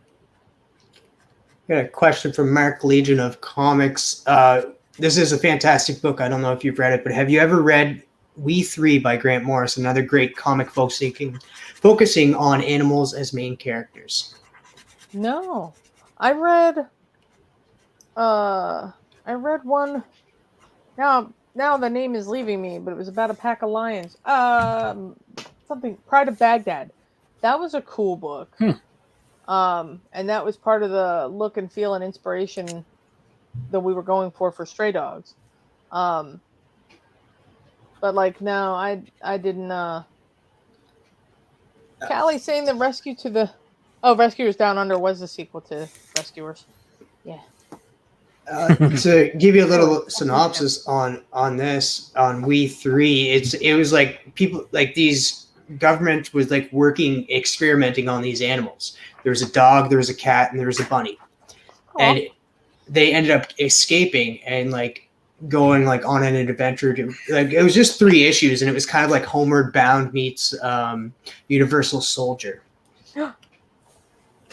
a question from Mark Legion of Comics. This is a fantastic book. I don't know if you've read it, but have you ever read We Three by Grant Morris? Another great comic focusing on animals as main characters. No, I read one. Now the name is leaving me, but it was about a pack of lions. Something Pride of Baghdad. That was a cool book. And that was part of the look and feel and inspiration that we were going for Stray Dogs. But like no, I didn't. Callie's saying the Rescuers Down Under was the sequel to Rescuers. Yeah. To give you a little synopsis on We Three, it was like people like these government was like experimenting on these animals. There was a dog, there was a cat, and there was a bunny. Aww. And they ended up escaping and like going like on an adventure to like it was just 3 issues, and it was kind of like Homeward Bound meets Universal Soldier.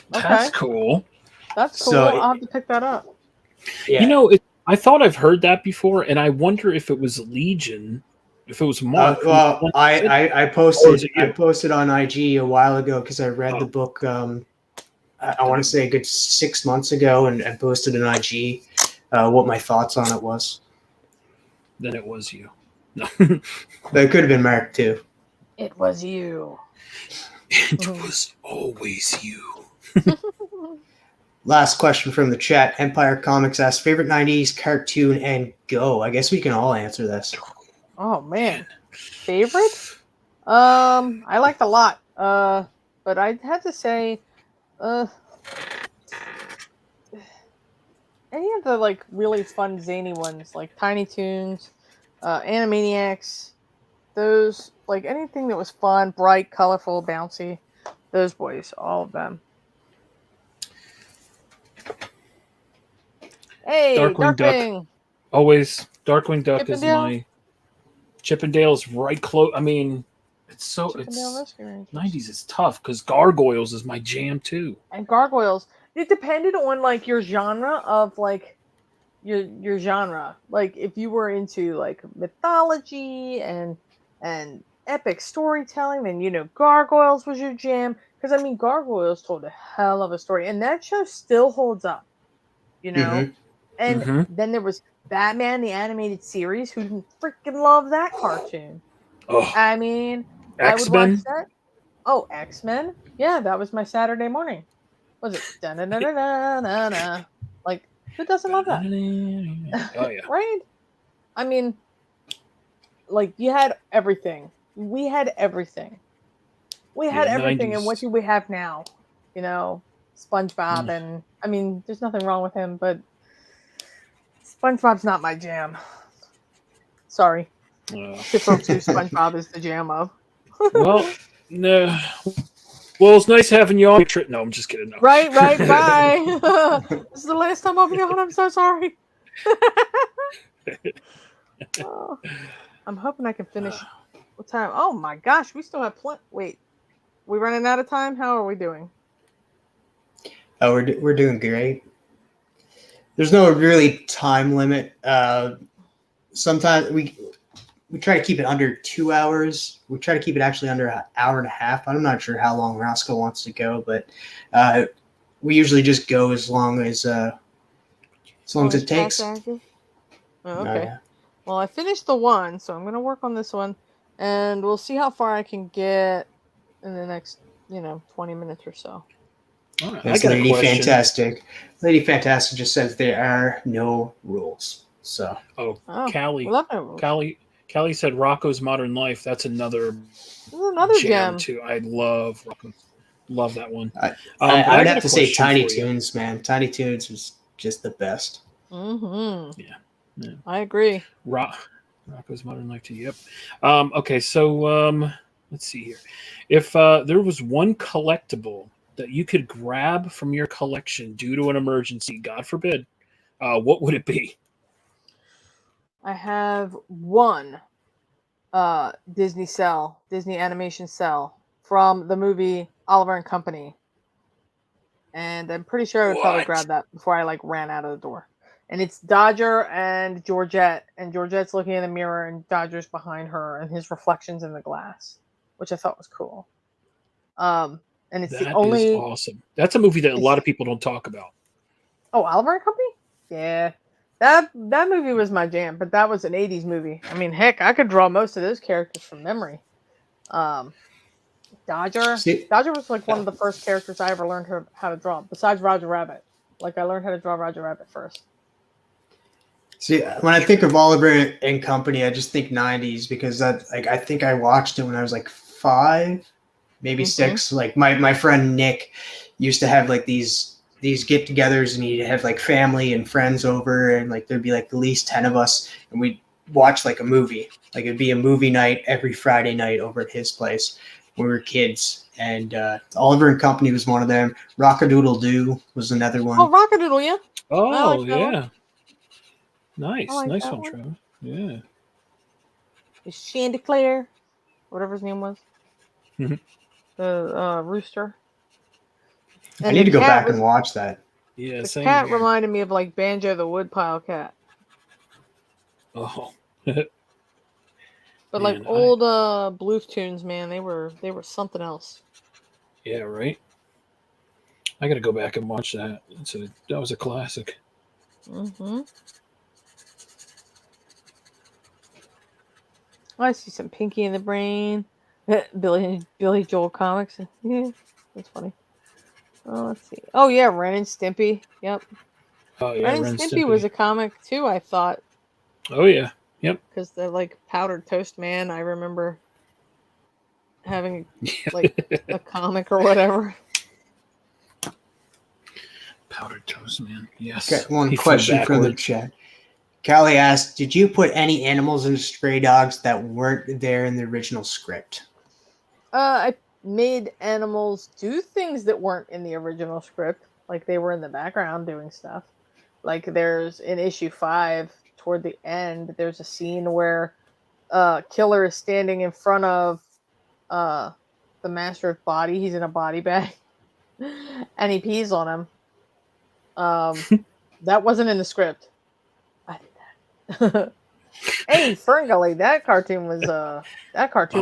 That's cool. That's cool. So I'll have to pick that up. Yeah. I thought I've heard that before, and I wonder if it was Legion, if it was Mark. Well, I posted on IG a while ago because I read the book. I want to say a good 6 months ago, and posted an IG what my thoughts on it was. Then it was you. No. But it could have been Mark too. It was you. It was always you. Last question from the chat. Empire Comics asks, favorite 90s cartoon and go. I guess we can all answer this. Oh man. Favorite? I liked a lot. But I'd have to say any of the like really fun zany ones like Tiny Toons, Animaniacs, those like anything that was fun, bright, colorful, bouncy, those boys, all of them. Hey, Darkwing Duck. Always Darkwing Duck is my Chippendale's right close. I mean, It's so Chip 'n Dale Rescue Rangers. 90s is tough because Gargoyles is my jam too. And Gargoyles. It depended on like your genre of like your genre. Like if you were into like mythology and epic storytelling, then Gargoyles was your jam. Because I mean, Gargoyles told a hell of a story, and that show still holds up. You know. Mhm. And Mhm. then there was Batman the animated series. Who didn't freaking love that cartoon? Oh, I mean, I would watch X-Men. that. Oh, X-Men. Yeah, that was my Saturday morning. Was it? Da-na-na-na-na-na. Like, who doesn't love that? Oh yeah. Right? I mean, like, you had everything. We had everything. We had Yeah, everything, and what 90s. do we have now? You know, SpongeBob, Mm. and I mean, there's nothing wrong with him, but SpongeBob's not my jam. Sorry to folks who SpongeBob is the jam of. Well, no. Well, it's nice having you on. No, I'm just kidding. No. Right, bye. This is the last time I'll be on. I'm so sorry. Oh, I'm hoping I can finish. What time? Oh my gosh, we still have plenty. Wait, we running out of time? How are we doing? Oh, we're doing great. There's no really time limit. Sometimes we try to keep it under 2 hours. We try to keep it actually under an hour and a half. I'm not sure how long Roscoe wants to go, but we usually just go as long as it takes. Oh, Oh, okay. yeah. Well, I finished the one, so I'm gonna work on this one, and we'll see how far I can get in the next, 20 minutes or so. All right, I That's got a Lady question. Fantastic. Lady Fantastic just says there are no rules. So Oh, Oh, Callie. we love no rules. Callie said Rocco's Modern Life. That's another This is another jam gem. too. I love Rocco. Love that one. I But would got have a to say question Tiny for you. Toons, man. Tiny Toons is just the best. Mm-hmm. Yeah. I agree. Rocco's Modern Life too. Yep. Okay, so let's see here. If there was one collectible that you could grab from your collection due to an emergency, God forbid, what would it be? I have one Disney animation cell from the movie Oliver and Company. And I'm pretty sure I would probably What? grab that before I ran out of the door. And it's Dodger and Georgette, and Georgette's looking in the mirror, and Dodger's behind her, and his reflections in the glass, which I thought was cool. And it's That the is only. awesome. That's a movie that a lot of people don't talk about. Oh, Oliver and Company? Yeah. That movie was my jam, but that was an 80s movie. I mean, heck, I could draw most of those characters from memory. Dodger was like one of the first characters I ever learned how to draw, besides Roger Rabbit. Like, I learned how to draw Roger Rabbit first. See, when I think of Oliver and Company, I just think 90s because I think I watched it when I was like 5, maybe 6. Like my friend Nick used to have like these get-togethers, and he'd have like family and friends over, and like there'd be like at least 10 of us, and we'd watch like a movie. Like it'd be a movie night every Friday night over at his place when we were kids. And Oliver and Company was one of them. Rock-a-Doodle-Doo was another one. Oh, Rockadoodle, yeah. Oh, like that yeah. one. Nice. I like Nice that one, one. Trevor. Yeah. It's Chanticleer, whatever his name was. Mhm. The rooster. I And need the to go cat back and watch that. Yeah, The same cat here. reminded me of like Banjo the Woodpile cat. Oh. But Man, like old Blues tunes, man, they were something else. Yeah, right. I got to go back and watch that. That was a classic. Mm-hmm. I see some Pinky in the Brain, Billy Joel comics. Yeah, that's funny. Oh, let's see. Oh yeah, Ren and Stimpy. Yep, Oh yeah, Ren and Ren Stimpy was a comic too. I thought Oh yeah. Yep. because they're like Powdered Toast Man. I remember having Yeah. like a comic or whatever. Powdered Toast Man. Yes. Got one He flew question from the backward. chat. Callie asked, did you put any animals in Stray Dogs that weren't there in the original script? I made animals do things that weren't in the original script, like they were in the background doing stuff. Like there's in issue 5 toward the end, there's a scene where Killer is standing in front of the Master's body. He's in a body bag, and he pees on him. That wasn't in the script. I did that. Hey, Ferngully, that cartoon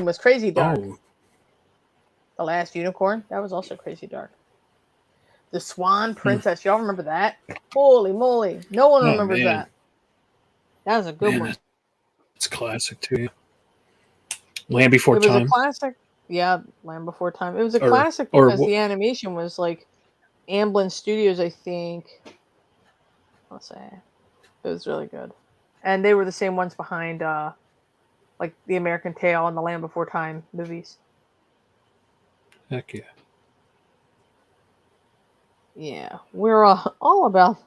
was crazy dark. Oh, The Last Unicorn, that was also crazy dark. The Swan Princess, y'all remember that? Holy moly, no one Oh, remembers man. that. That was a good man, one. it's classic too. Land Before It was Time. a classic. Yeah, Land Before Time. It was a Or- classic or because wha- the animation was like Amblin Studios, I think. Let's say it was really good, and they were the same ones behind like the American Tail and the Land Before Time movies. Heck yeah. Yeah, we're all about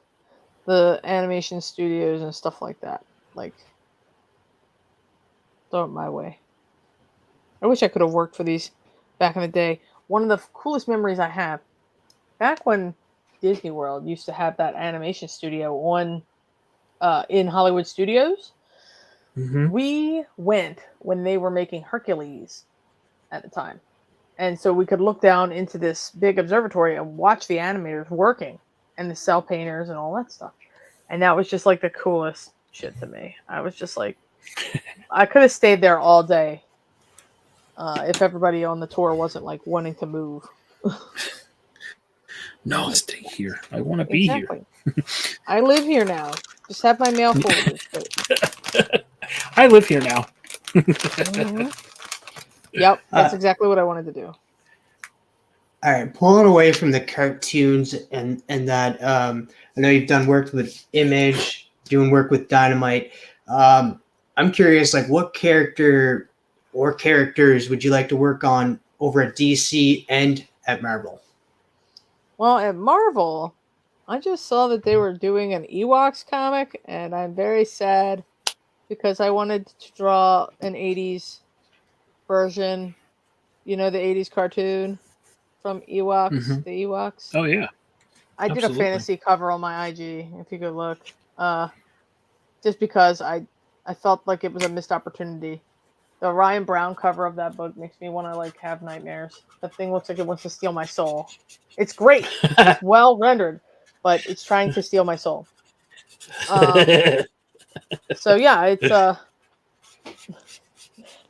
the animation studios and stuff like that. Like, throw it my way. I wish I could have worked for these back in the day. One of the coolest memories I have, back when Disney World used to have that animation studio on in Hollywood Studios, Mm-hmm. we went when they were making Hercules at the time. And so we could look down into this big observatory and watch the animators working and the cell painters and all that stuff. And that was just like the coolest shit to me. I was just like, I could have stayed there all day if everybody on the tour wasn't like wanting to move. No, stay here. I want to be Exactly. I live here now. Just have my mail forwarded. here. I live here now. Mhm. Yep, that's exactly what I wanted to do. All right, pulling away from the cartoons and that, I know you've done work with Image, doing work with Dynamite. I'm curious, like, what character or characters would you like to work on over at DC and at Marvel? Well, at Marvel, I just saw that they were doing an Ewoks comic, and I'm very sad because I wanted to draw an 80s version. You know, the 80s cartoon from Ewoks, Mhm. the Ewoks. Oh yeah. I did a absolutely. fantasy cover on my IG, if you could look. Just because I felt like it was a missed opportunity. The Ryan Brown cover of that book makes me want to like have nightmares. That thing looks like it wants to steal my soul. It's great. It's well rendered, but it's trying to steal my soul. So yeah, it's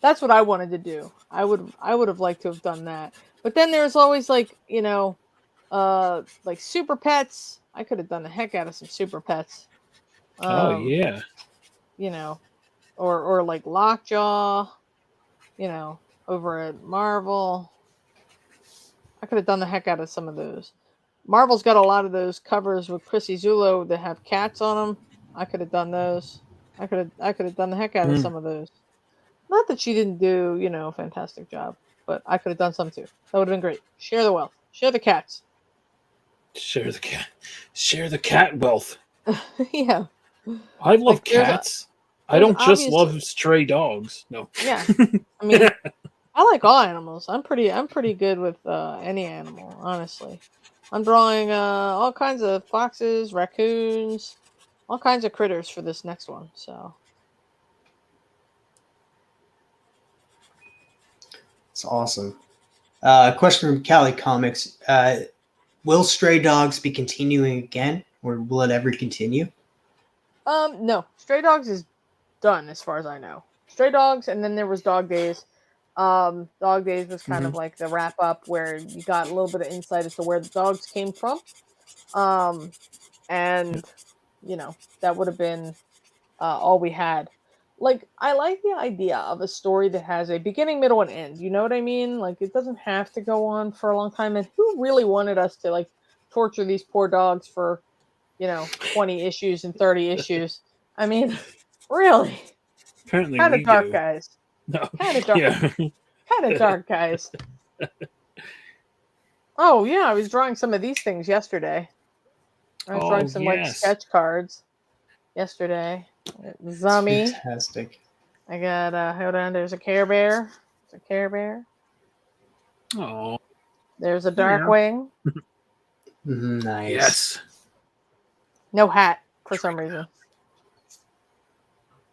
that's what I wanted to do. I would have liked to have done that. But then there's always like, like super pets. I could have done the heck out of some super pets. Oh yeah. You know, or like Lockjaw, over at Marvel. I could have done the heck out of some of those. Marvel's got a lot of those covers with Chrissy Zulo that have cats on them. I could have done those. I could have done the heck out of Mm. some of those. Not that she didn't do, a fantastic job, but I could have done some too. That would have been great. Share the wealth. Share the cats. Share the cat. Share the cat wealth. Yeah. I love Like, cats. I there's don't just obvious- love stray dogs. No. Yeah. I mean, I like all animals. I'm pretty good with any animal, honestly. I'm drawing all kinds of foxes, raccoons, all kinds of critters for this next one. So It's awesome. Question from Cali Comics. Will Stray Dogs be continuing again, or will it ever continue? no, Stray Dogs is done as far as I know. Stray Dogs, and then there was Dog Days. Dog Days was kind of like the wrap up where you got a little bit of insight as to where the dogs came from. And that would have been all we had. Like, I like the idea of a story that has a beginning, middle, and end. You know what I mean? Like, it doesn't have to go on for a long time. And who really wanted us to like torture these poor dogs for 20 issues and 30 issues? I mean, really, Apparently kind we of dark, do. guys. No. Kind of dark. Yeah. Kind of dark, guys. Oh yeah, I was drawing some of these things yesterday. I was drawing some like yes. sketch cards yesterday. It's Zummy. fantastic. I got hold on, there's a Care Bear. There's a Care Bear. Oh. There's a Darkwing. Nice. Yes. No hat for some reason.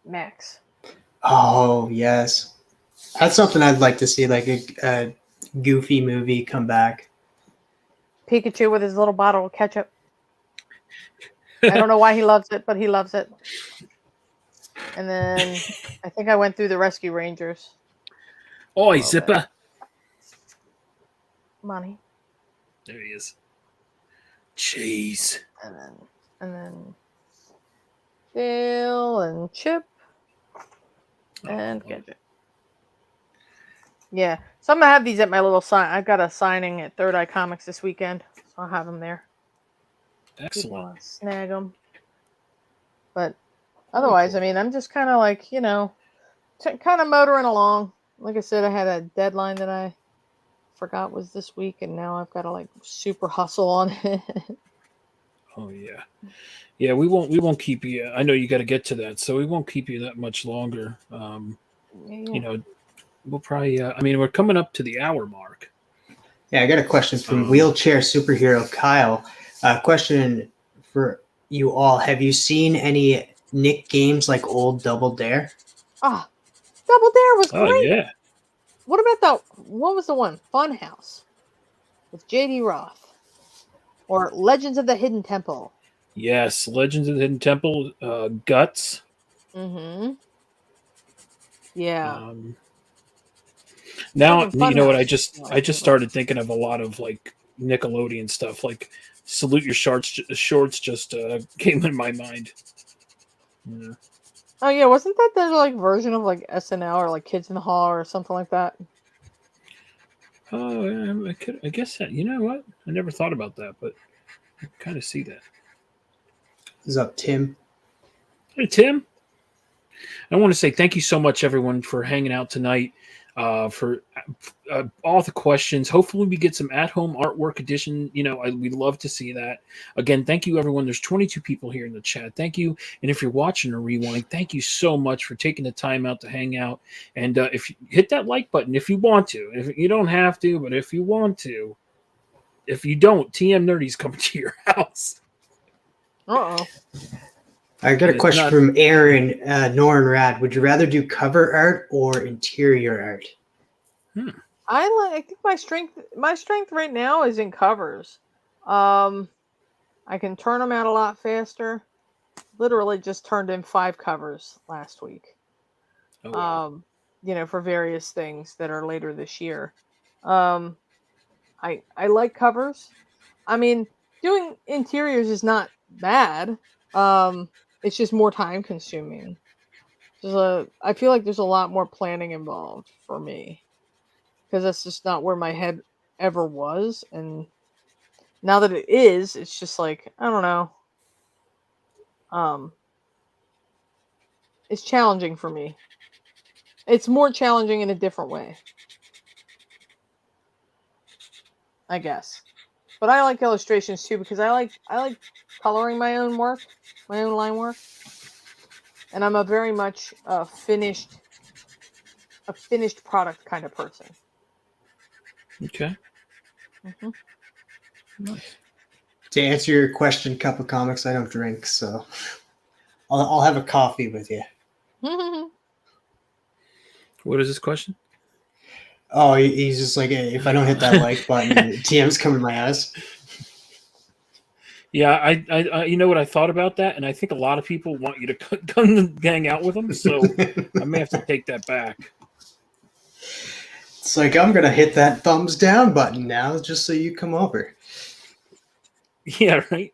Max. Oh yes. That's something I'd like to see, like a Goofy movie come back. Pikachu with his little bottle of ketchup. I don't know why he loves it, but he loves it. And then I think I went through the Rescue Rangers. Oi, little bit. Zipper. Money. There he is. Cheese. And then Dale and Chip and Gadget. Yeah, so I'm gonna have these at my little sign. I've got a signing at Third Eye Comics this weekend, so I'll have them there. People Excellent. wanna snag them. But otherwise, cool. I mean, I'm just kind of like, you know, kind of motoring along. Like I said, I had a deadline that I forgot was this week, and now I've got to like super hustle on it. Oh yeah, yeah. We won't keep you. I know you got to get to that, so we won't keep you that much longer. You know, we'll probably. I mean, we're coming up to the hour mark. Yeah, I got a question from Wheelchair Superhero Kyle. Question for you all: have you seen any Nick games like old Double Dare? Ah, Double Dare was Oh great. yeah. What about what was the one? Funhouse with J.D. Roth. Or Legends of the Hidden Temple. Yes, Legends of the Hidden Temple, Guts. Mm-hmm. Yeah. Now Fucking you know what? Funhouse. I just started thinking of a lot of like Nickelodeon stuff, like Salute Your Shorts just came in my mind. Yeah. Oh yeah, wasn't that their like version of like SNL or like Kids in the Hall or something like that? Oh, I guess that. You know what? I never thought about that, but I kind of see that. What's up, Tim? Hey, Tim. I want to say thank you so much, everyone, for hanging out tonight. For all the questions. Hopefully, we get some at-home artwork edition. You know, we'd love to see that. Again, thank you, everyone. There's 22 people here in the chat. Thank you. And if you're watching or rewind, thank you so much for taking the time out to hang out. And if you hit that like button, if you want to, if you don't have to, but if you want to, if you don't, TM Nerdy's coming to your house. Uh-oh. I got a question from Aaron Norenrad. Would you rather do cover art or interior art? I think my strength right now is in covers. I can turn them out a lot faster. Literally just turned in 5 covers last week. Oh, wow. You know, for various things that are later this year. I like covers. I mean, doing interiors is not bad. It's just more time consuming. I feel like there's a lot more planning involved for me because that's just not where my head ever was, and now that it is, it's just like I don't know. It's challenging for me. It's more challenging in a different way, I guess. But I like illustrations too because I like coloring my own work, my own line work. And I'm a very much finished product kind of person. Okay. Mm-hmm. Nice. To answer your question, Cup of Comics, I don't drink, so I'll have a coffee with you. What is this question? Oh, he's just like, hey, if I don't hit that like button, TM's coming my ass. Yeah, I you know what I thought about that, and I think a lot of people want you to come and hang out with them, so I may have to take that back. It's like I'm gonna hit that thumbs down button now, just so you come over. Yeah, right.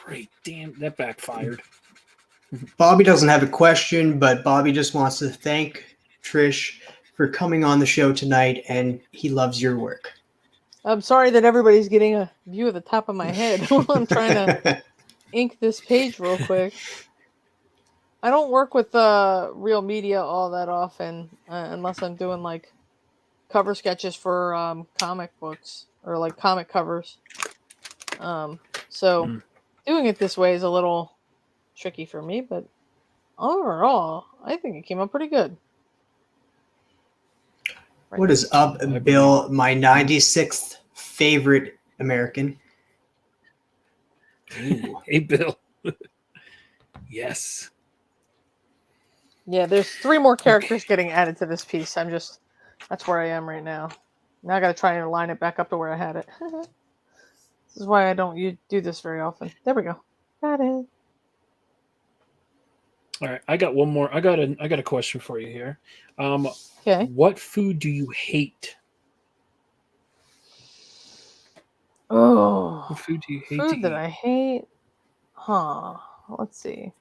Great, damn, that backfired. Bobby doesn't have a question, but Bobby just wants to thank Trish for coming on the show tonight, and he loves your work. I'm sorry that everybody's getting a view of the top of my head while I'm trying to ink this page real quick. I don't work with real media all that often, unless I'm doing like cover sketches for comic books or like comic covers. So doing it this way is a little tricky for me, but overall, I think it came out pretty good. Right. What is up, Bill? My 96th favorite American. Ooh. Hey, Bill. Yes. Yeah, there's 3 more characters getting added to this piece. I'm just That's where I am right now. Now I got to try and line it back up to where I had it. This is why I don't do this very often. There we go. Got it. All right, I got one more. I got a question for you here. Okay. What food do you hate? Oh, What food do you hate food to that eat? I hate. Huh. Let's see.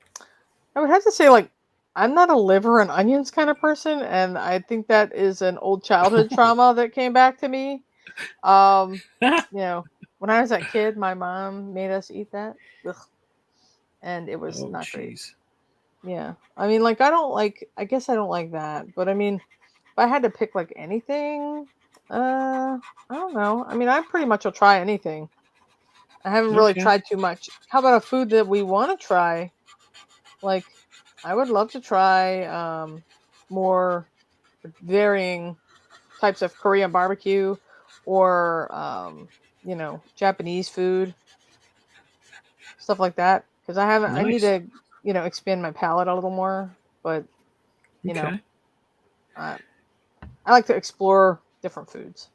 I would have to say, like, I'm not a liver and onions kind of person, and I think that is an old childhood trauma that came back to me. Um, you know, when I was a kid, my mom made us eat that, ugh, and it was Oh, not great. jeez. Yeah, I mean, like, I don't like. I guess I don't like that, but I mean, if I had to pick like anything, I don't know. I mean, I pretty much will try anything. I haven't really Okay. tried too much. How about a food that we want to try? Like, I would love to try more varying types of Korean barbecue or Japanese food, stuff like that. Because I need Nice. to, expand my palate a little more. But you know, Okay. I, I like to explore different foods.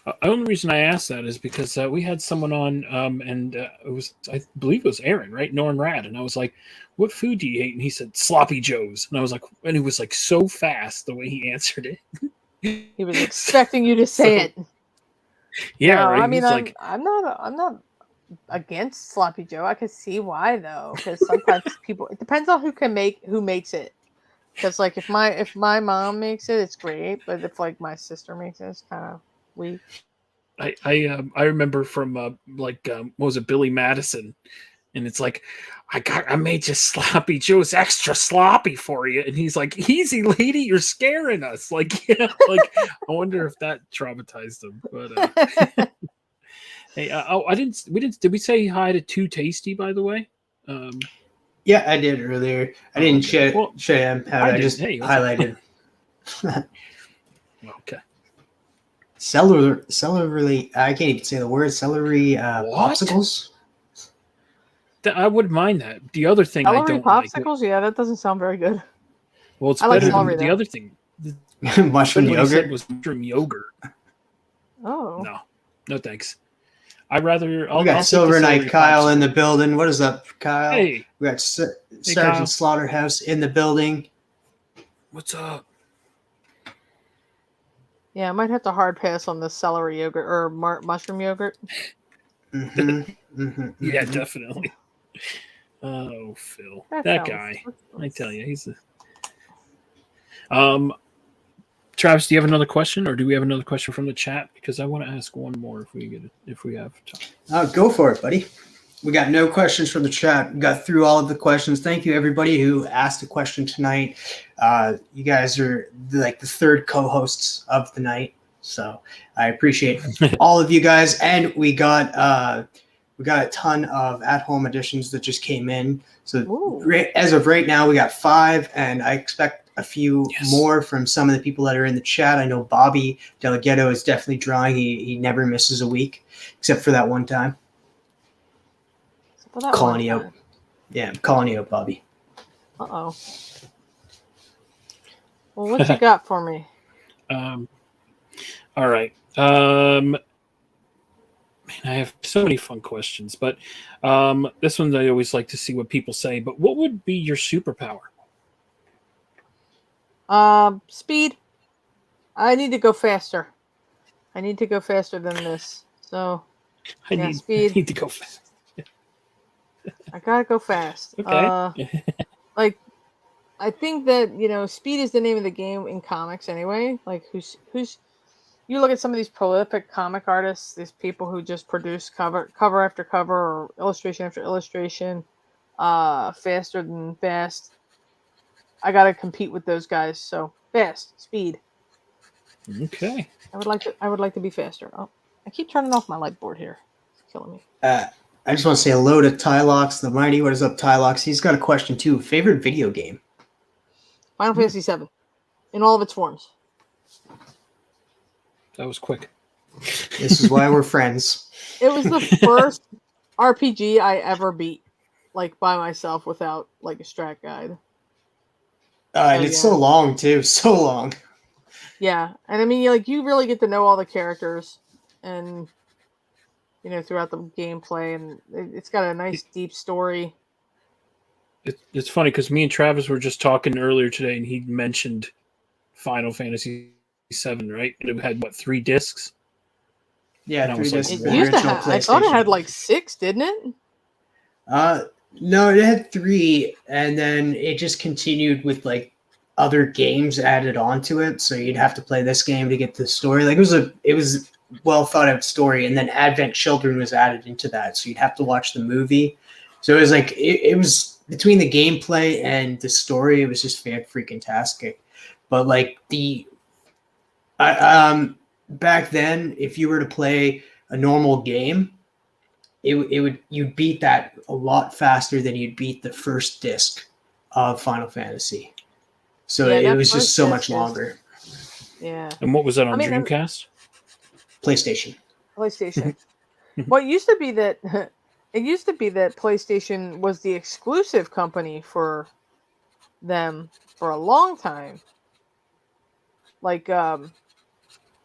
The only reason I asked that is because we had someone on, and it was, I believe it was Aaron, right? Norn Rad. And I was like, what food do you hate? And he said, sloppy joes. And I was like, and it was like so fast the way he answered it. He was expecting you to say it. Yeah, No, right. I He mean, was like, I'm not against sloppy Joe. I can see why though, because sometimes people. It depends on who makes it. Because like if my mom makes it, it's great. But if like my sister makes it, it's kind of weak. I remember from what was it, Billy Madison, and it's like, I made you sloppy joes extra sloppy for you, and he's like, easy lady, you're scaring us. Like, yeah, like I wonder if that traumatized him. But hey, did we say hi to Too Tasty, by the way? Yeah, I did earlier. I didn't okay. Well, show him how I I didn't. just Hey, what's up? highlighted. Okay. Celery, I can't even say the word, celery What? popsicles. I wouldn't mind that. The other thing I Celery don't like. popsicles? Yeah, that doesn't sound very good. Well, it's I like better celery than the though. other thing. Mushroom What he said yogurt. was mushroom yogurt. Oh. No thanks. I'll We got take the Silver Knight celery Kyle popsicle. in the building. What is up, Kyle? Hey, We got Kyle. Sergeant Slaughterhouse in the building. What's up? Yeah, I might have to hard pass on the celery yogurt or mushroom yogurt. Yeah, definitely. Oh, Phil, That that sounds. guy. I tell you, he's Travis, do you have another question, or do we have another question from the chat? Because I want to ask one more if we have time. Go for it, buddy. We got no questions from the chat. We got through all of the questions. Thank you, everybody who asked a question tonight. You guys are like the third co-hosts of the night, so I appreciate all of you guys. And we got a ton of at-home editions that just came in. So as of right now, we got 5, and I expect a few more from some of the people that are in the chat. I know Bobby Delgado is definitely drawing. He never misses a week, except for that one time. Calling you out. Yeah, I'm calling you out, Bobby. Uh-oh. Well, what you got for me? All right. Man, I have so many fun questions, but this one I always like to see what people say. But what would be your superpower? Speed. I need to go faster. I need to go faster than this. So, speed. I need to go fast. I gotta go fast. Okay. Like, I think that speed is the name of the game in comics anyway. Like, who's you look at some of these prolific comic artists, these people who just produce cover after cover or illustration after illustration, faster than fast. I gotta compete with those guys. So fast, speed. Okay. I would like to be faster. Oh, I keep turning off my light board here. It's killing me. I just want to say hello to Tylox the Mighty. What is up, Tylox? He's got a question too. Favorite video game? Final Fantasy VII, in all of its forms. That was quick. This is why we're friends. It was the first RPG I ever beat, like by myself without like a strat guide. And it's so long too. So long. Yeah, and I mean, you really get to know all the characters, and throughout the gameplay, and it's got a nice deep story. It's funny because me and Travis were just talking earlier today, and he mentioned Final Fantasy VII, right? It had what, 3 discs? Yeah, And I 3 was like, discs It for the used to original have. I thought it PlayStation. had like 6, didn't it? No, it had 3, and then it just continued with like other games added onto it. So you'd have to play this game to get the story. Like it was well thought out story, and then Advent Children was added into that. So you'd have to watch the movie. So it was like it was between the gameplay and the story, it was just freaking tastic. But like back then, if you were to play a normal game, you'd beat that a lot faster than you'd beat the first disc of Final Fantasy. So Yeah, it that was just first so disc much is- longer. Yeah, And what was that on I mean, Dreamcast? PlayStation. PlayStation. Well, it used to be that PlayStation was the exclusive company for them for a long time. Like,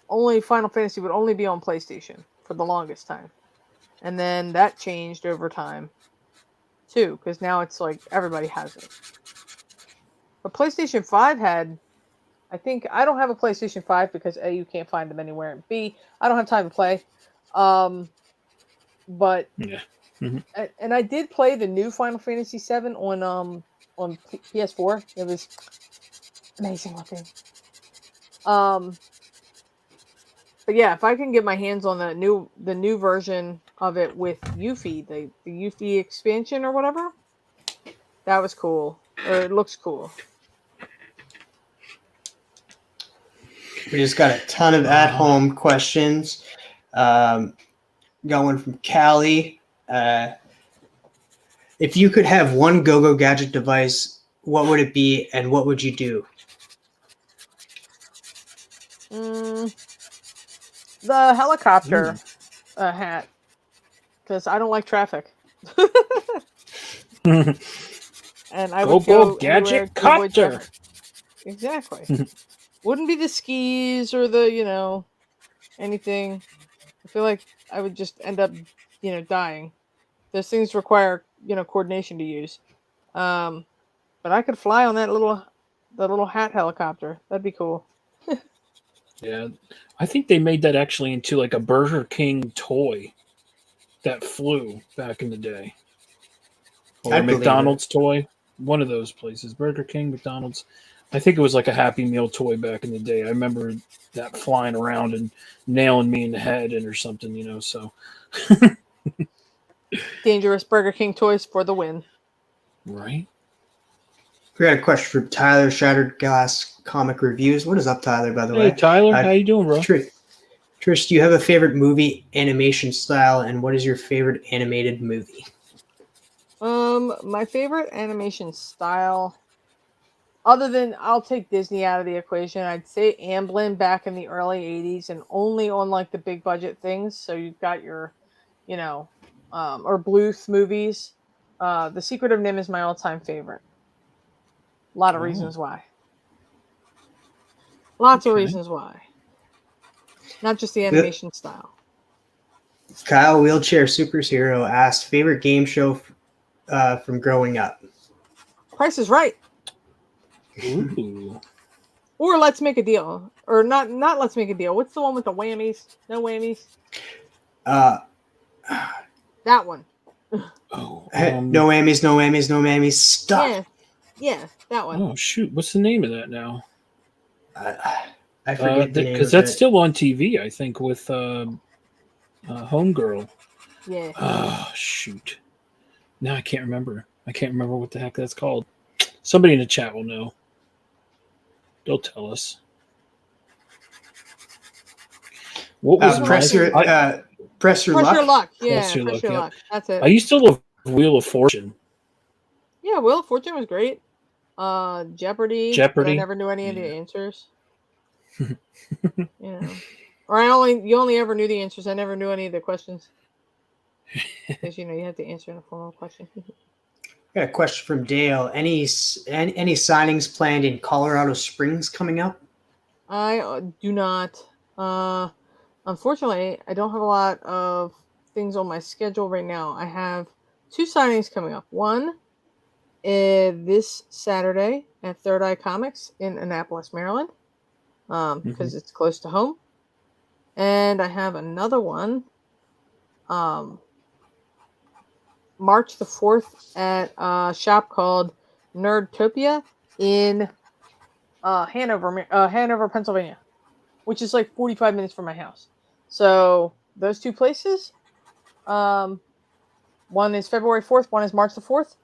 only Final Fantasy would only be on PlayStation for the longest time, and then that changed over time too, because now it's like everybody has it. But PlayStation 5 had, I think, I don't have a PlayStation 5 because A, you can't find them anywhere, and B, I don't have time to play. But Yeah. and I did play the new Final Fantasy 7 on PS4. It was amazing looking. But yeah, if I can get my hands on the new version of it with Yuffie, the Yuffie expansion or whatever, that was cool. Or it looks cool. We just got a ton of at-home questions. Got one from Callie. If you could have one go-go gadget device, what would it be, and what would you do? The helicopter hat, because I don't like traffic. And I would Go go anywhere gadget to avoid copter. traffic. Exactly. Wouldn't be the skis or the anything. I feel like I would just end up dying. Those things require coordination to use. But I could fly on the little hat helicopter. That'd be cool. Yeah, I think they made that actually into like a Burger King toy that flew back in the day, or I a believe McDonald's toy. One of those places, Burger King, McDonald's. I think it was like a Happy Meal toy back in the day. I remember that flying around and nailing me in the head and or something. So Dangerous Burger King toys for the win. right. We got a question from Tyler, Shattered Glass Comic Reviews. What is up, Tyler, by the Hey way? Tyler, how you doing, bro? Trish, do you have a favorite movie animation style, and what is your favorite animated movie? My favorite animation style, other than I'll take Disney out of the equation, I'd say Amblin back in the early 80s and only on like the big budget things. So you've got your, or Bluth movies. The Secret of Nim is my all-time favorite. A lot of reasons why. Lots of reasons why. Not just the animation style. Kyle, Wheelchair Superhero, asked, favorite game show from growing up? Price is Right. Ooh. Or Let's Make a Deal. Or not Let's Make a Deal. What's the one with the whammies? No whammies? That one. Oh, No whammies, no whammies, no whammies. Stop. Yeah, that one. Oh shoot, what's the name of that now? I forget the name because of that's it. still on TV, I think, with Homegirl. Yeah. Oh shoot! Now I can't remember. I can't remember what the heck that's called. Somebody in the chat will know. They'll tell us. What was Press your luck. Press Your Luck. Yeah, Press Your Press Your Luck, Luck. That's it. I used to love Wheel of Fortune. Yeah, Wheel of Fortune was great. Jeopardy. But I never knew any of the answers. Or you only ever knew the answers. I never knew any of the questions. Because you have to answer in a formal question. Got a question from Dale. Any signings planned in Colorado Springs coming up? I do not. Unfortunately, I don't have a lot of things on my schedule right now. I have 2 signings coming up. One this Saturday at Third Eye Comics in Annapolis, Maryland, because it's close to home. And I have another one March the 4th at a shop called Nerdtopia in Hanover, Pennsylvania, which is like 45 minutes from my house. So those 2 places, one is February 4th, one is March the 4th.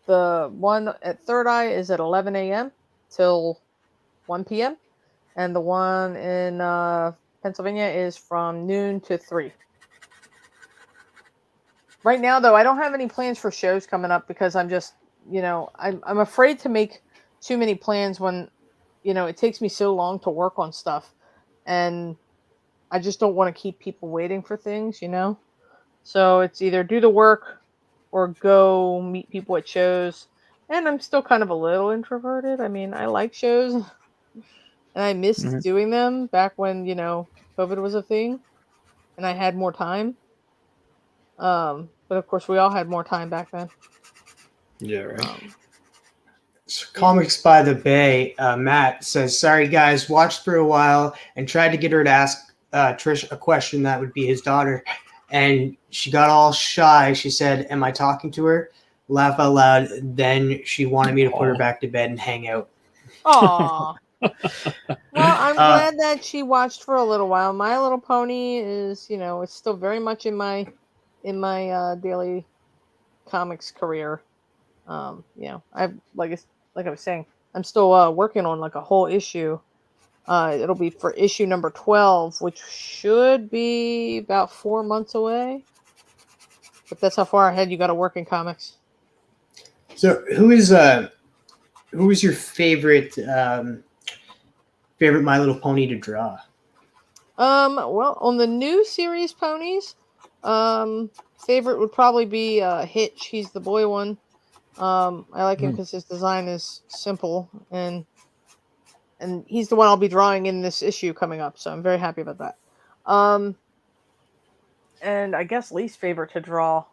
The one at Third Eye is at 11 a.m. till 1 p.m. And the one in Pennsylvania is from noon to 3. Right now, though, I don't have any plans for shows coming up because I'm just, I'm afraid to make too many plans when, it takes me so long to work on stuff. And I just don't want to keep people waiting for things, So it's either do the work or go meet people at shows. And I'm still kind of a little introverted. I mean, I like shows. And I missed doing them back when, COVID was a thing. And I had more time. But of course, we all had more time back then. Yeah, right. So Comics by the Bay, Matt says, sorry guys, watched for a while and tried to get her to ask Trish a question that would be his daughter. And she got all shy. She said, am I talking to her? Laugh out loud. Then she wanted me to put her back to bed and hang out. Aww. Well, I'm glad that she watched for a little while. My Little Pony is, it's still very much in my daily comics career. I've like I was saying, I'm still working on like a whole issue. It'll be for issue number 12, which should be about 4 months away. But that's how far ahead you got to work in comics. So, who is your favorite My Little Pony to draw? Well, on the new series ponies, favorite would probably be Hitch. He's the boy one. I like him because his design is simple, and he's the one I'll be drawing in this issue coming up, so I'm very happy about that. And I guess least favorite to draw,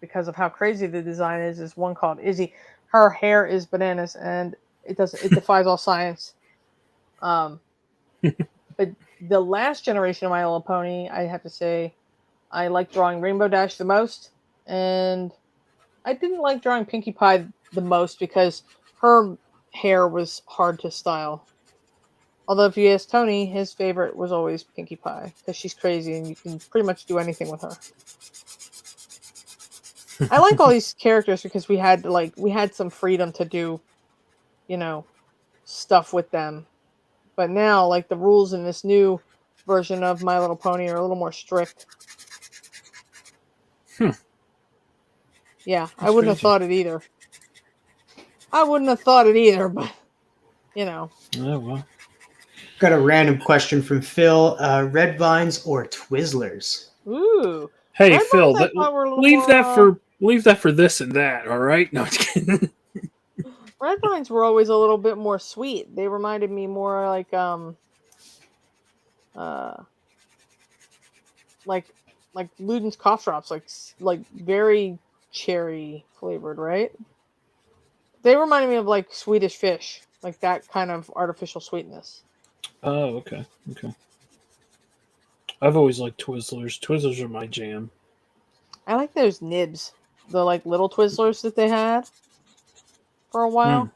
because of how crazy the design is one called Izzy. Her hair is bananas, and it defies all science. But the last generation of My Little Pony, I have to say, I like drawing Rainbow Dash the most, and I didn't like drawing Pinkie Pie the most because her hair was hard to style. Although if you ask Tony, his favorite was always Pinkie Pie because she's crazy and you can pretty much do anything with her. I like all these characters because we had some freedom to do, stuff with them. But now, like, the rules in this new version of My Little Pony are a little more strict. Yeah, I wouldn't have thought it either. But, Oh, well. Got a random question from Phil. Red Vines or Twizzlers? Ooh. Hey, Red Phil, Vines, leave that for this and that, all right? No, I'm just kidding. Red Vines were always a little bit more sweet. They reminded me more like Luden's cough drops, like very cherry flavored, right? They reminded me of like Swedish Fish, like that kind of artificial sweetness. Oh, okay. I've always liked Twizzlers. Twizzlers are my jam. I like those nibs, the like little Twizzlers that they had for a while.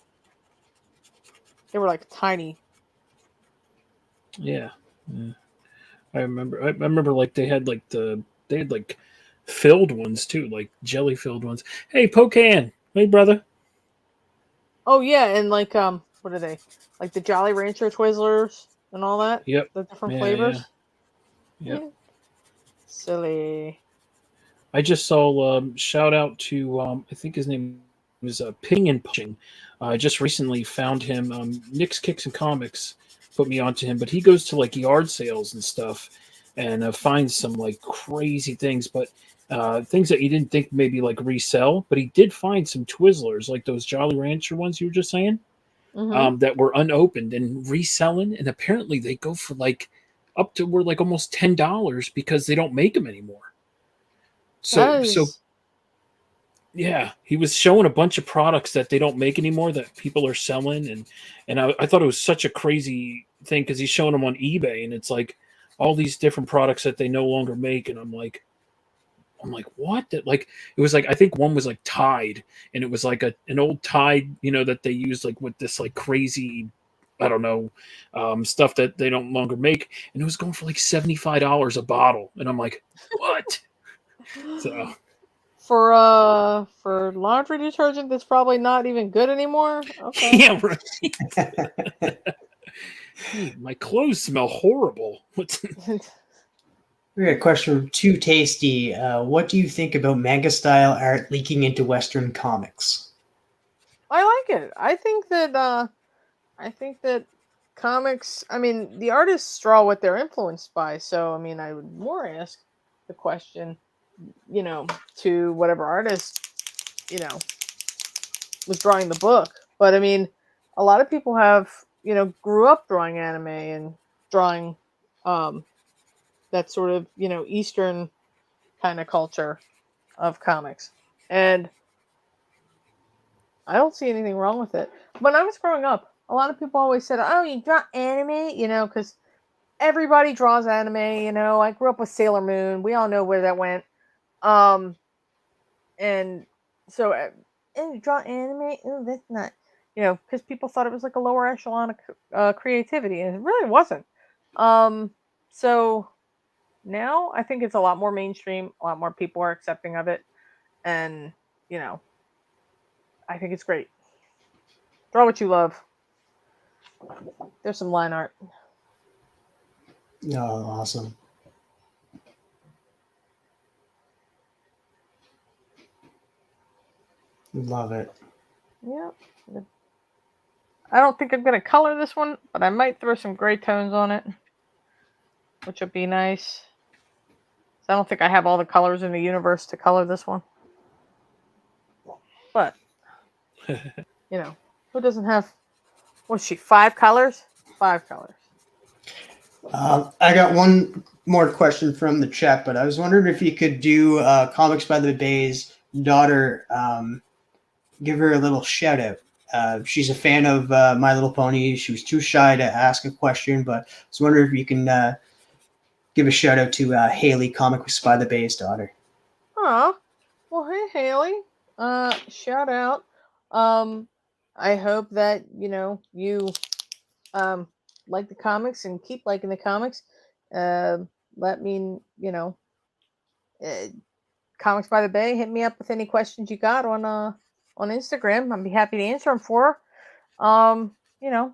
They were like tiny. Yeah. I remember like they had like filled ones too, like jelly filled ones. Hey, Pocan. Hey, brother. Oh yeah, and like what are they? Like the Jolly Rancher Twizzlers and all that? Yep. The different flavors. Yeah. Yep. Silly. I just saw shout out to I think his name is Ping and Punching. I just recently found him. Nick's Kicks and Comics put me onto him, but he goes to like yard sales and stuff and finds some like crazy things, but things that you didn't think maybe like resell. But he did find some Twizzlers, like those Jolly Rancher ones you were just saying. Mhm. that were unopened and reselling, and apparently they go for like up to were like almost $10 because they don't make them anymore. That So is yeah, he was showing a bunch of products that they don't make anymore that people are selling, and I thought it was such a crazy thing because he's showing them on eBay, and it's like all these different products that they no longer make, and I'm like, what? That like it was like I think one was like Tide, and it was like an old Tide, that they use like with this like crazy, I don't know, stuff that they don't longer make, and it was going for like $75 a bottle, and I'm like, what? So for laundry detergent that's probably not even good anymore. Okay. yeah, right. Hey, my clothes smell horrible. What's We got a question from Too Tasty. What do you think about manga style art leaking into Western comics? I like it. I think that comics, I mean, the artists draw what they're influenced by. So, I mean, I would more ask the question, to whatever artist, you know, was drawing the book. But I mean, a lot of people have, grew up drawing anime and drawing um that sort of, Eastern kind of culture of comics. And I don't see anything wrong with it. When I was growing up, a lot of people always said, "Oh, you draw anime," because everybody draws anime. I grew up with Sailor Moon. We all know where that went. Um, and so, and you draw anime. Oh, that's not, because people thought it was like a lower echelon of creativity, and it really wasn't. Um, so now I think it's a lot more mainstream. A lot more people are accepting of it, and you know, I think it's great. Draw what you love. There's some line art. Oh, awesome. Love it. Yeah. I don't think I'm gonna color this one, but I might throw some gray tones on it, which would be nice. So I don't think I have all the colors in the universe to color this one. But, who doesn't have, what's she, 5 colors? 5 colors. I got one more question from the chat, but I was wondering if you could do Comics by the Bay's daughter, give her a little shout out. She's a fan of My Little Pony. She was too shy to ask a question, but I was wondering if you can give a shout out to Haley, Comics by the Bay's daughter. Aw. Well, hey, Haley. Shout out. Um, I hope that, you um like the comics and keep liking the comics. Let me, uh, Comics by the Bay. Hit me up with any questions you got on Instagram. I'd be happy to answer them for her. You know,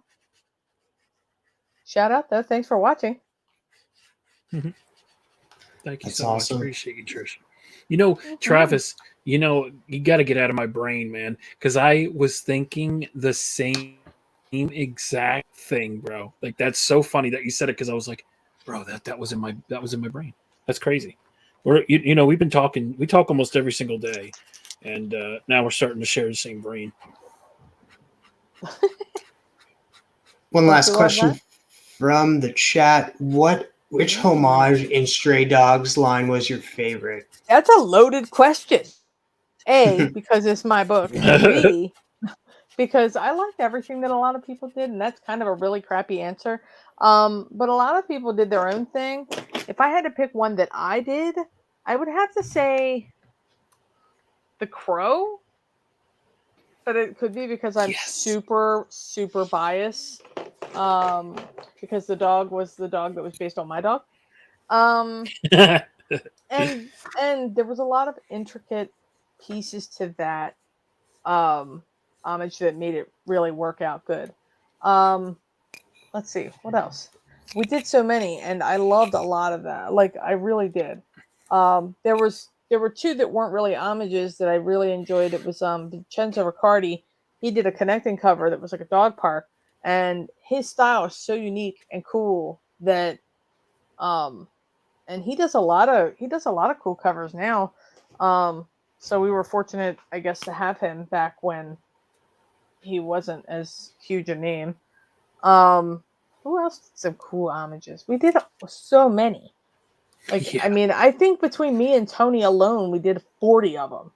shout out though. Thanks for watching. Thank you That's so much. awesome. Appreciate you, Trish. Mhm. Travis, you got to get out of my brain, man, because I was thinking the same exact thing, bro. Like that's so funny that you said it because I was like, bro, that was in my brain. That's crazy. We've been talking. We talk almost every single day, and now we're starting to share the same brain. One Don't last you love question that? from the chat. Which homage in Stray Dogs line was your favorite? That's a loaded question. A, because it's my book, and B, because I liked everything that a lot of people did, and that's kind of a really crappy answer. But a lot of people did their own thing. If I had to pick one that I did, I would have to say The Crow, but it could be because I'm Yes. super, super biased. Um, because the dog was the dog that was based on my dog. Um, and there was a lot of intricate pieces to that homage that made it really work out good. Um, let's see what else. We did so many, and I loved a lot of that. Like I really did. There were two that weren't really homages that I really enjoyed. It was Vincenzo Riccardi. He did a connecting cover that was like a dog park, and his style is so unique and cool that um and he does a lot of cool covers now. Um, so we were fortunate, I guess, to have him back when he wasn't as huge a name. Who else did some cool homages? We did so many. Like, Yeah. I mean, I think between me and Tony alone, we did 40 of them.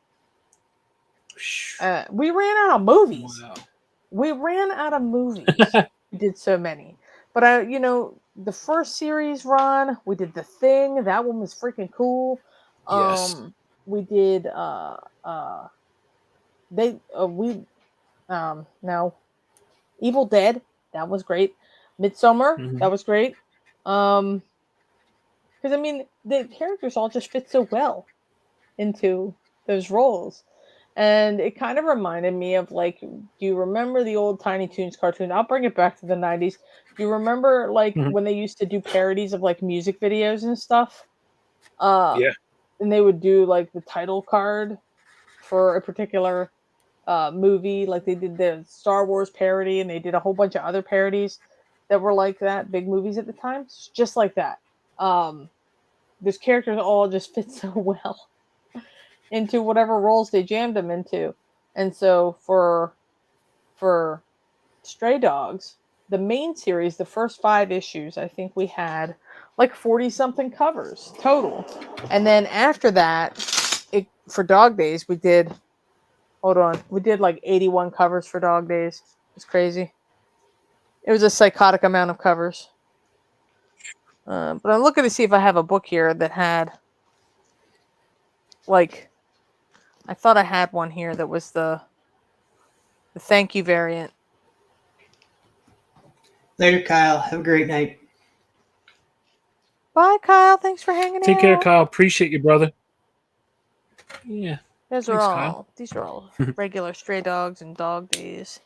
We ran out of movies. Wow. We ran out of movies. We did so many. But the first series run, we did The Thing. That one was freaking cool. Yes. We did no, Evil Dead. That was great. Midsummer. Mhm. That was great. Because I mean, the characters all just fit so well into those roles. And it kind of reminded me of, like, do you remember the old Tiny Toons cartoon? I'll bring it back to the 90s. Do you remember, like, Mhm. when they used to do parodies of, like, music videos and stuff? Uh, Yeah. and they would do, like, the title card for a particular movie. Like, they did the Star Wars parody, and they did a whole bunch of other parodies that were like that, big movies at the time. It's just like that. Those characters all just fit so well into whatever roles they jammed them into. And so for Stray Dogs, the main series, the first 5 issues, I think we had like 40 something covers total. And then after that, for Dog Days, we did like 81 covers for Dog Days. It's crazy. It was a psychotic amount of covers. But I'm looking to see if I have a book here that had, like, I thought I had one here that was the thank you variant. Later, Kyle. Have a great night. Bye, Kyle. Thanks for hanging out. Take care, Kyle. Appreciate you, brother. Yeah. These Thanks, are Kyle. all regular Stray Dogs and Dog Days.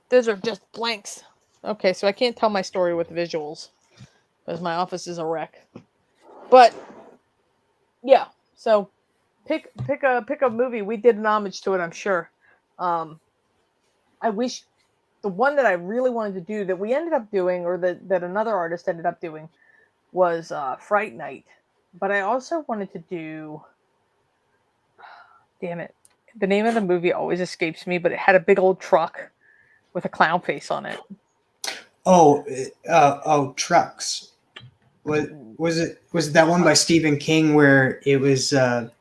Those are just blanks. Okay, so I can't tell my story with visuals because my office is a wreck. But yeah, so pick a movie. We did an homage to it, I'm sure. I wish the one that I really wanted to do that we ended up doing, or that another artist ended up doing, was Fright Night. But I also wanted to do. Damn it. The name of the movie always escapes me, but it had a big old truck with a clown face on it. Trucks. Was it that one by Stephen King where it was it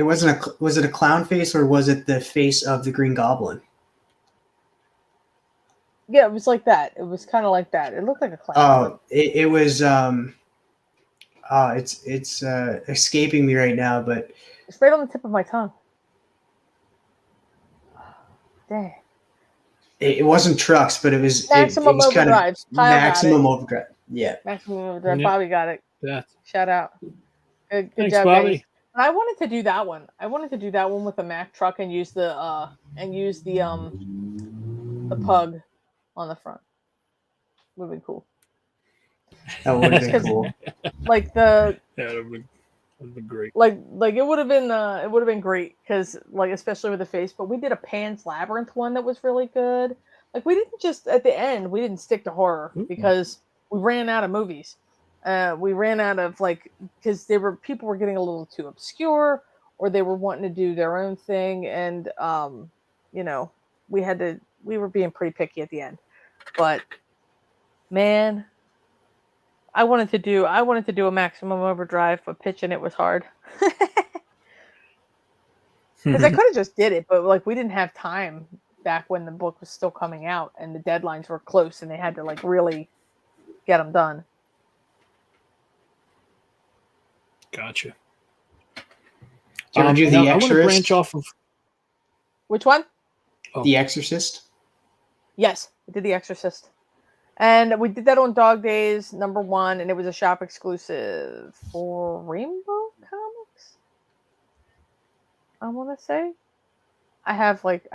wasn't was it a clown face, or was it the face of the Green Goblin? Yeah, it was like that. It was kind of like that. It looked like a clown. Oh, it was it's escaping me right now, but it's right on the tip of my tongue. Dang. It wasn't Trucks, but it was Maximum it was kind of Overdrive. Kyle Maximum got it. Overdrive. Yeah. Maximum Overdrive. Yep. Bobby got it. Yeah. Shout out. Good Thanks, job, Bobby. guys. And I wanted to do that one. I wanted to do that one with the Mack truck and use the pug on the front. Would have been cool. That would have been cool. Like the Yeah, that would be great. like it would have been great because, like, especially with the face. But we did a Pan's Labyrinth one that was really good. Like, we didn't just at the end we didn't stick to horror because we ran out of movies. We ran out of, like, because people were getting a little too obscure, or they were wanting to do their own thing, and we were being pretty picky at the end. But man, I wanted to do a Maximum Overdrive, but pitching it was hard. Because I could have just did it, but, like, we didn't have time back when the book was still coming out and the deadlines were close, and they had to, like, really get them done. Gotcha. Did you ever do The I want to Exorcist? branch off of Which one? The Exorcist? Yes, we did The Exorcist. And we did that on Dog Days #1, and it was a shop exclusive for Rainbow Comics. I want to say, I have like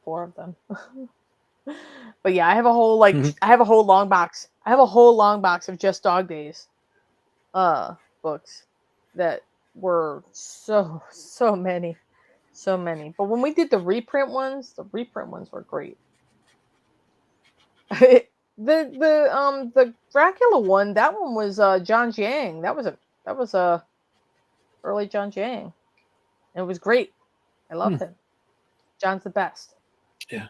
4 of them. But yeah, I have a whole long box. I have a whole long box of just Dog Days books that were so many. But when we did the reprint ones were great. The Dracula one, that one was John Jiang. That was early John Jiang. And it was great. I loved him. John's the best. Yeah.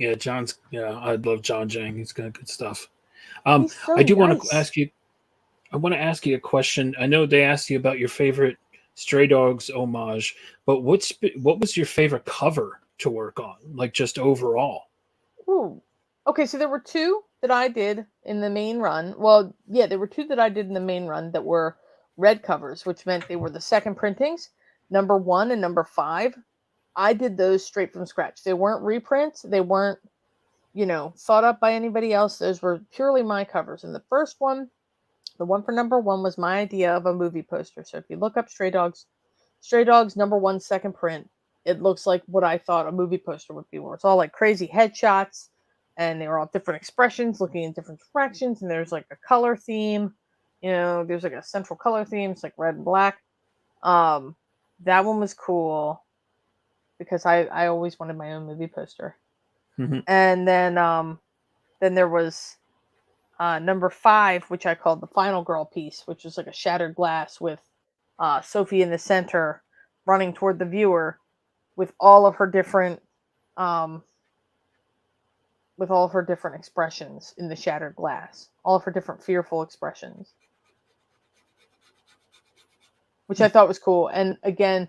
Yeah, John's. Yeah, I love John Jang. He's got good stuff. He's so I do want nice. to ask you. I want to ask you a question. I know they asked you about your favorite Stray Dogs homage, but what was your favorite cover to work on? Like just overall. Ooh. Okay, so there were two that I did in the main run. Well, yeah, there were two that I did in the main run that were red covers, which meant they were the second printings, number 1 and number 5. I did those straight from scratch. They weren't reprints. They weren't, thought up by anybody else. Those were purely my covers. And the first one, the one for number 1, was my idea of a movie poster. So if you look up Stray Dogs number 1 second print, it looks like what I thought a movie poster would be, where it's all like crazy headshots and they were all different expressions looking in different directions, and there's like a color theme. There's like a central color theme. It's like red and black. That one was cool because I always wanted my own movie poster. Mhm. And then there was number 5, which I called the Final Girl piece, which was like a shattered glass with Sophie in the center running toward the viewer with all of her different expressions in the shattered glass, all of her different fearful expressions, which I thought was cool. And again,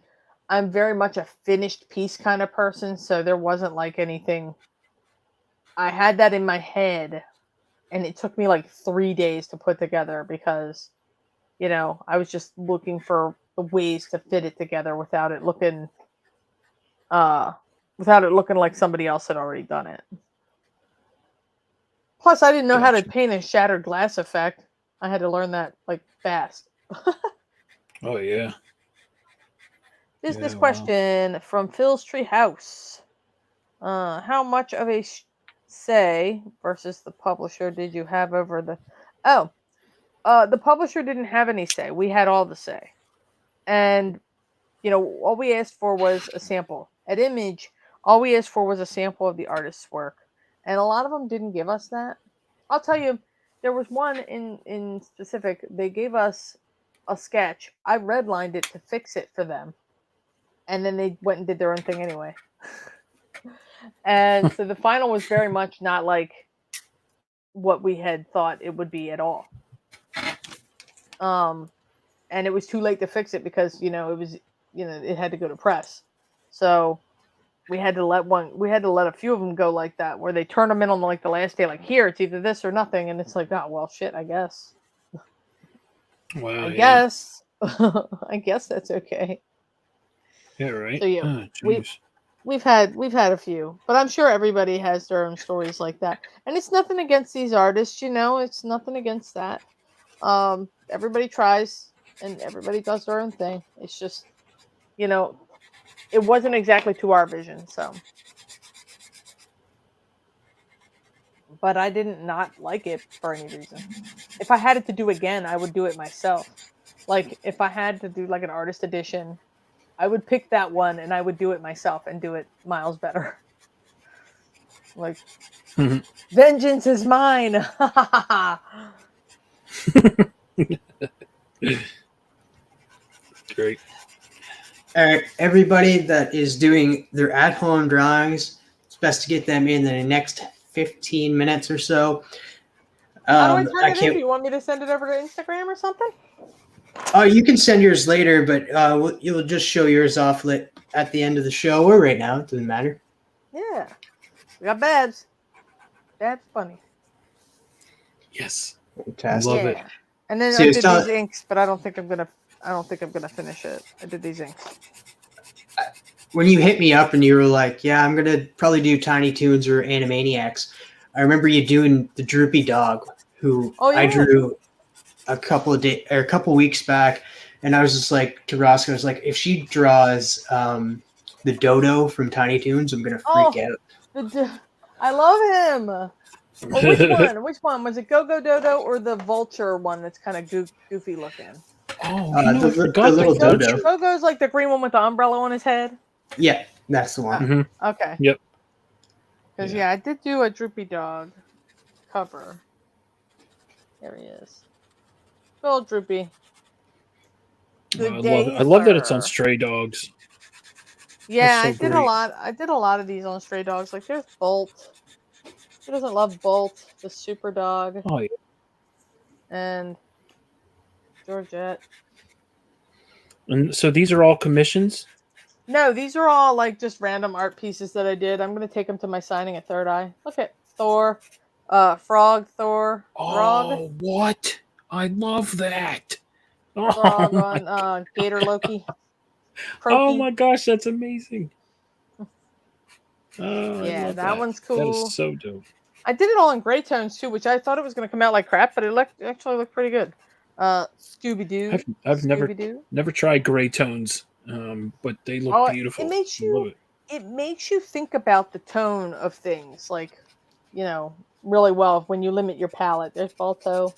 I'm very much a finished piece kind of person, so there wasn't like anything. I had that in my head, and it took me like 3 days to put together because, I was just looking for the ways to fit it together without it looking like somebody else had already done it. Plus, I didn't know how to paint a shattered glass effect. I had to learn that like fast. Oh yeah. Business Yeah, wow. question from Phil's Treehouse. How much of a say versus the publisher did you have over the? The publisher didn't have any say. We had all the say, and all we asked for was a sample. At Image, all we asked for was a sample of the artist's work, and a lot of them didn't give us that. I'll tell you, there was one in specific. They gave us a sketch. I redlined it to fix it for them, and then they went and did their own thing anyway. And so the final was very much not like what we had thought it would be at all. And it was too late to fix it because it was it had to go to press. So we had to let a few of them go like that, where they turn them in on like the last day, like, here, it's either this or nothing, and it's like, oh well, shit, I guess. Wow. I guess. I guess that's okay. Yeah. Right. So yeah, Oh, we've had a few, but I'm sure everybody has their own stories like that, and it's nothing against these artists. It's nothing against that. Everybody tries and everybody does their own thing. It's just, it wasn't exactly to our vision, so. But I didn't not like it for any reason. If I had it to do again, I would do it myself. Like, if I had to do like an artist edition, I would pick that one and I would do it myself and do it miles better. Like, vengeance is mine. Great. All right, everybody that is doing their at-home drawings, it's best to get them in the next 15 minutes or so. How do I turn it in? Do you want me to send it over to Instagram or something? Oh, you can send yours later, but you'll just show yours off at the end of the show or right now. It doesn't matter. Yeah. We got Babs. Babs funny. Yes. Fantastic. Love it. And then So I did these inks, but I don't think I'm gonna finish it. I did these inks. When you hit me up and you were like, "Yeah, I'm gonna probably do Tiny Toons or Animaniacs," I remember you doing the Droopy Dog, who I drew a couple weeks back, and I was just like to Roscoe, I was like, if she draws the Dodo from Tiny Toons, I'm gonna freak out. I love him. Oh, which one? Which one was it? Go-Go Dodo or the Vulture one that's kind of goofy looking? Oh, I forgot the little Dodo. Go-Go's like the green one with the umbrella on his head. Yeah, that's the one. Okay. Yep. Because I did do a Droopy Dog cover. There he is. Little Droopy. I love that it's on Stray Dogs. Yeah, so I did a great. lot. I did a lot of these on Stray Dogs. Like there's Bolt. Who doesn't love Bolt, the super dog, Oh yeah. and Georgette? And so these are all commissions. No, these are all like just random art pieces that I did. I'm gonna take them to my signing at Third Eye. Look at Thor, Frog, Thor, Throg, Oh, what? I love that. Throg Oh my, on Gator Loki, oh Croaky. my gosh, that's amazing. Oh, I Yeah, love that that. one's That is cool. so dope. I did it all in gray tones too, which I thought it was gonna come out like crap, but actually looked pretty good. Scooby Doo, I've Scooby Doo. never tried gray tones, but they look Oh, beautiful. I love it. it makes you think about the tone of things, like, really well when you limit your palette. There's Balto.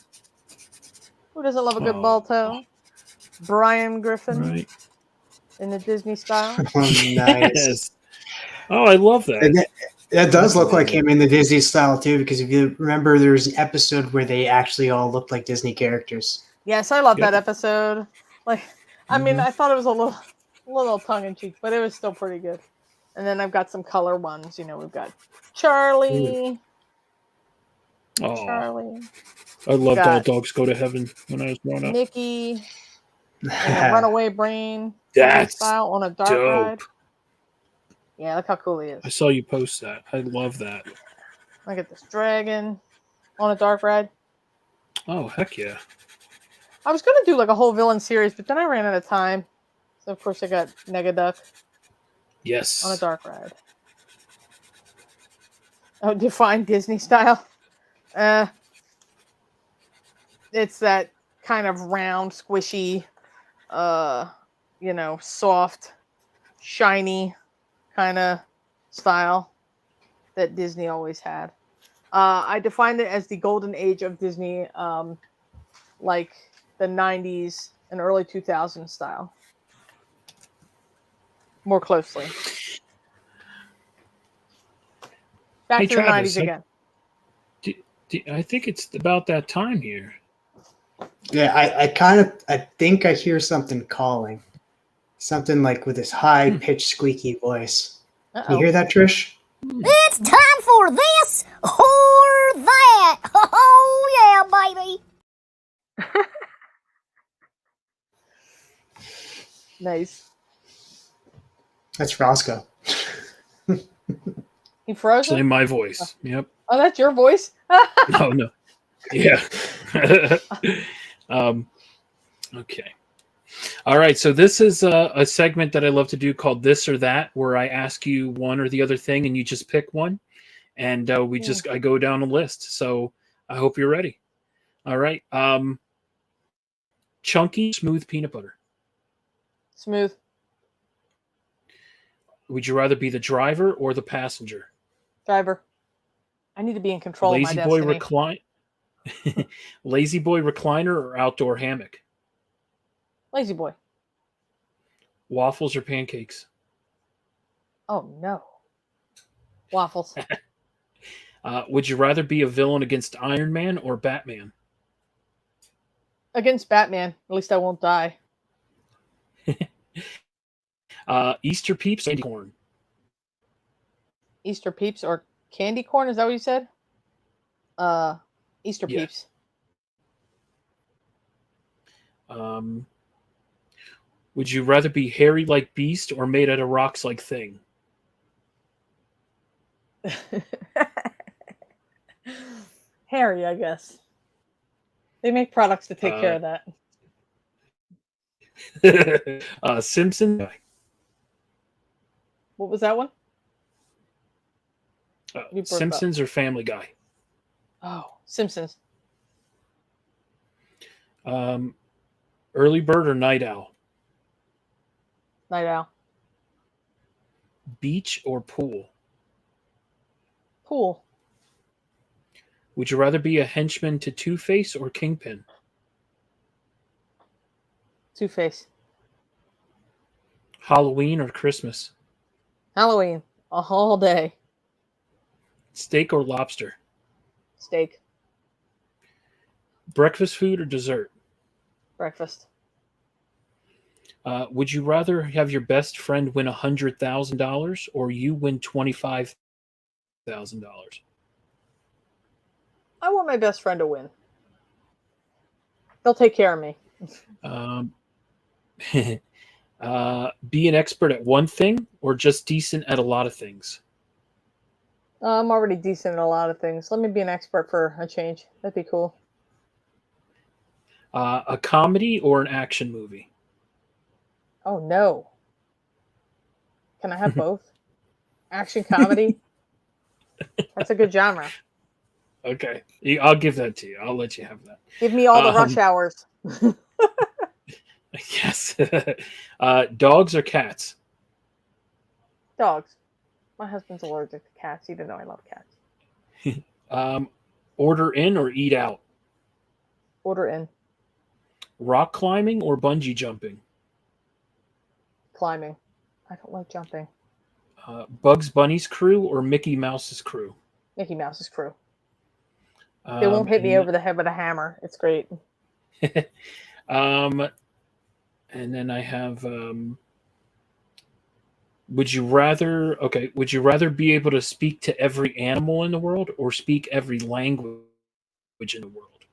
Who doesn't love a good Oh, Balto? Brian Griffin right. in the Disney style. Oh, nice. Yes. Oh, I love that. And that does That's look like amazing. him in the Disney style too, because if you remember, there's an episode where they actually all looked like Disney characters. Yes, I love Yep. that episode. Like, I mean, Mhm. I thought it was a little tongue in cheek, but it was still pretty good. And then I've got some color ones. We've got Charlie. Oh, Charlie. I loved All Got Dogs Go to Heaven when I was growing up. Mickey in the Runaway Brain Disney That's style on a dark dope. ride. Yeah, look how cool he I is. saw you post that. I love that. Look at this dragon on a dark ride. Oh, heck yeah. I was gonna do like a whole villain series, but then I ran out of time. So of course I got Negaduck Yes. on a dark ride. Oh, define Disney style. It's that kind of round, squishy, soft, shiny kind of style that Disney always had. I defined it as the golden age of Disney, like the 90s and early 2000s style. More closely. Back Hey, to the Travis, 90s again. I think it's about that time here. Yeah, I think I hear something calling. Something like with this high pitched squeaky voice. Can you Uh-oh. hear that, Trish? It's time for this or that. Oh, yeah, baby. Nice. That's Roscoe. He froze Actually, him? my voice. Yep. Oh, that's your voice? Oh, no. Yeah. Okay. All right. So this is a segment that I love to do called This or That, where I ask you one or the other thing and you just pick one. And I go down a list. So I hope you're ready. All right. Chunky, smooth peanut butter. Smooth. Would you rather be the driver or the passenger? Driver. I need to be in control Lazy of my boy destiny. recline. Lazy boy recliner or outdoor hammock? Lazy boy. Waffles or pancakes? Oh, no. Waffles. Would you rather be a villain against Iron Man or Batman? Against Batman. At least I won't die. Easter peeps, candy corn. Easter peeps or candy corn? Is that what you said? Easter Yeah. peeps. Would you rather be hairy like Beast or made out of rocks like Thing? Harry, I guess. They make products to take care of that. Simpson. What was that one? You broke Simpsons or Family Guy? Oh, Simpsons. Early bird or night owl? Night Owl. Beach or pool? Pool. Would you rather be a henchman to Two-Face or Kingpin? Two-Face. Halloween or Christmas? Halloween. A whole day. Steak or lobster? Steak. Breakfast food or dessert? Breakfast. Would you rather have your best friend win $100,000 or you win $25,000? I want my best friend to win. They'll take care of me. Um, be an expert at one thing or just decent at a lot of things? I'm already decent at a lot of things. Let me be an expert for a change. That'd be cool. A comedy or an action movie? Oh no. Can I have both? Action comedy? That's a good genre. Okay, I'll give that to you. I'll let you have that. Give me all the rush hours. Yes. Dogs or cats? Dogs. My husband's allergic to cats, even though I love cats. Order in or eat out? Order in. Rock climbing or bungee jumping? Climbing. I don't like jumping. Bugs Bunny's crew or Mickey Mouse's crew? Mickey Mouse's crew. They won't hit me over the head with a hammer. It's great. And then I have would you rather be able to speak to every animal in the world or speak every language in the world?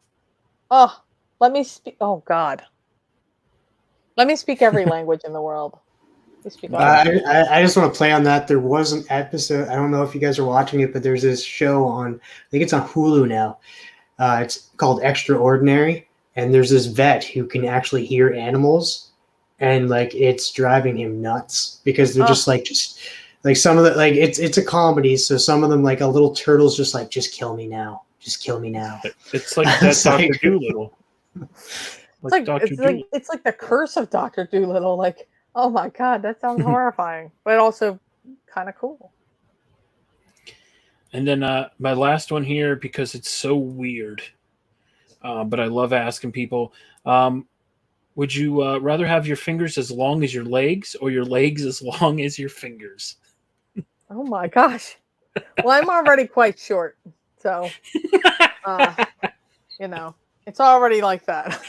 Oh, let me speak. Oh God. Let me speak every language in the world. I just want to play on that. There was an episode. I don't know if you guys are watching it, but there's this show on. I think it's on Hulu now. It's called Extraordinary, and there's this vet who can actually hear animals, and like it's driving him nuts because they're just like some of the like it's a comedy. So some of them like a little turtle's just like just kill me now, just kill me now. It's like that Dr. Doolittle. It's like the curse of Dr. Doolittle. Like, oh my God, that sounds horrifying, but also kind of cool. And then my last one here, because it's so weird, but I love asking people, would you rather have your fingers as long as your legs or your legs as long as your fingers? Oh my gosh. Well, I'm already quite short, so, it's already like that.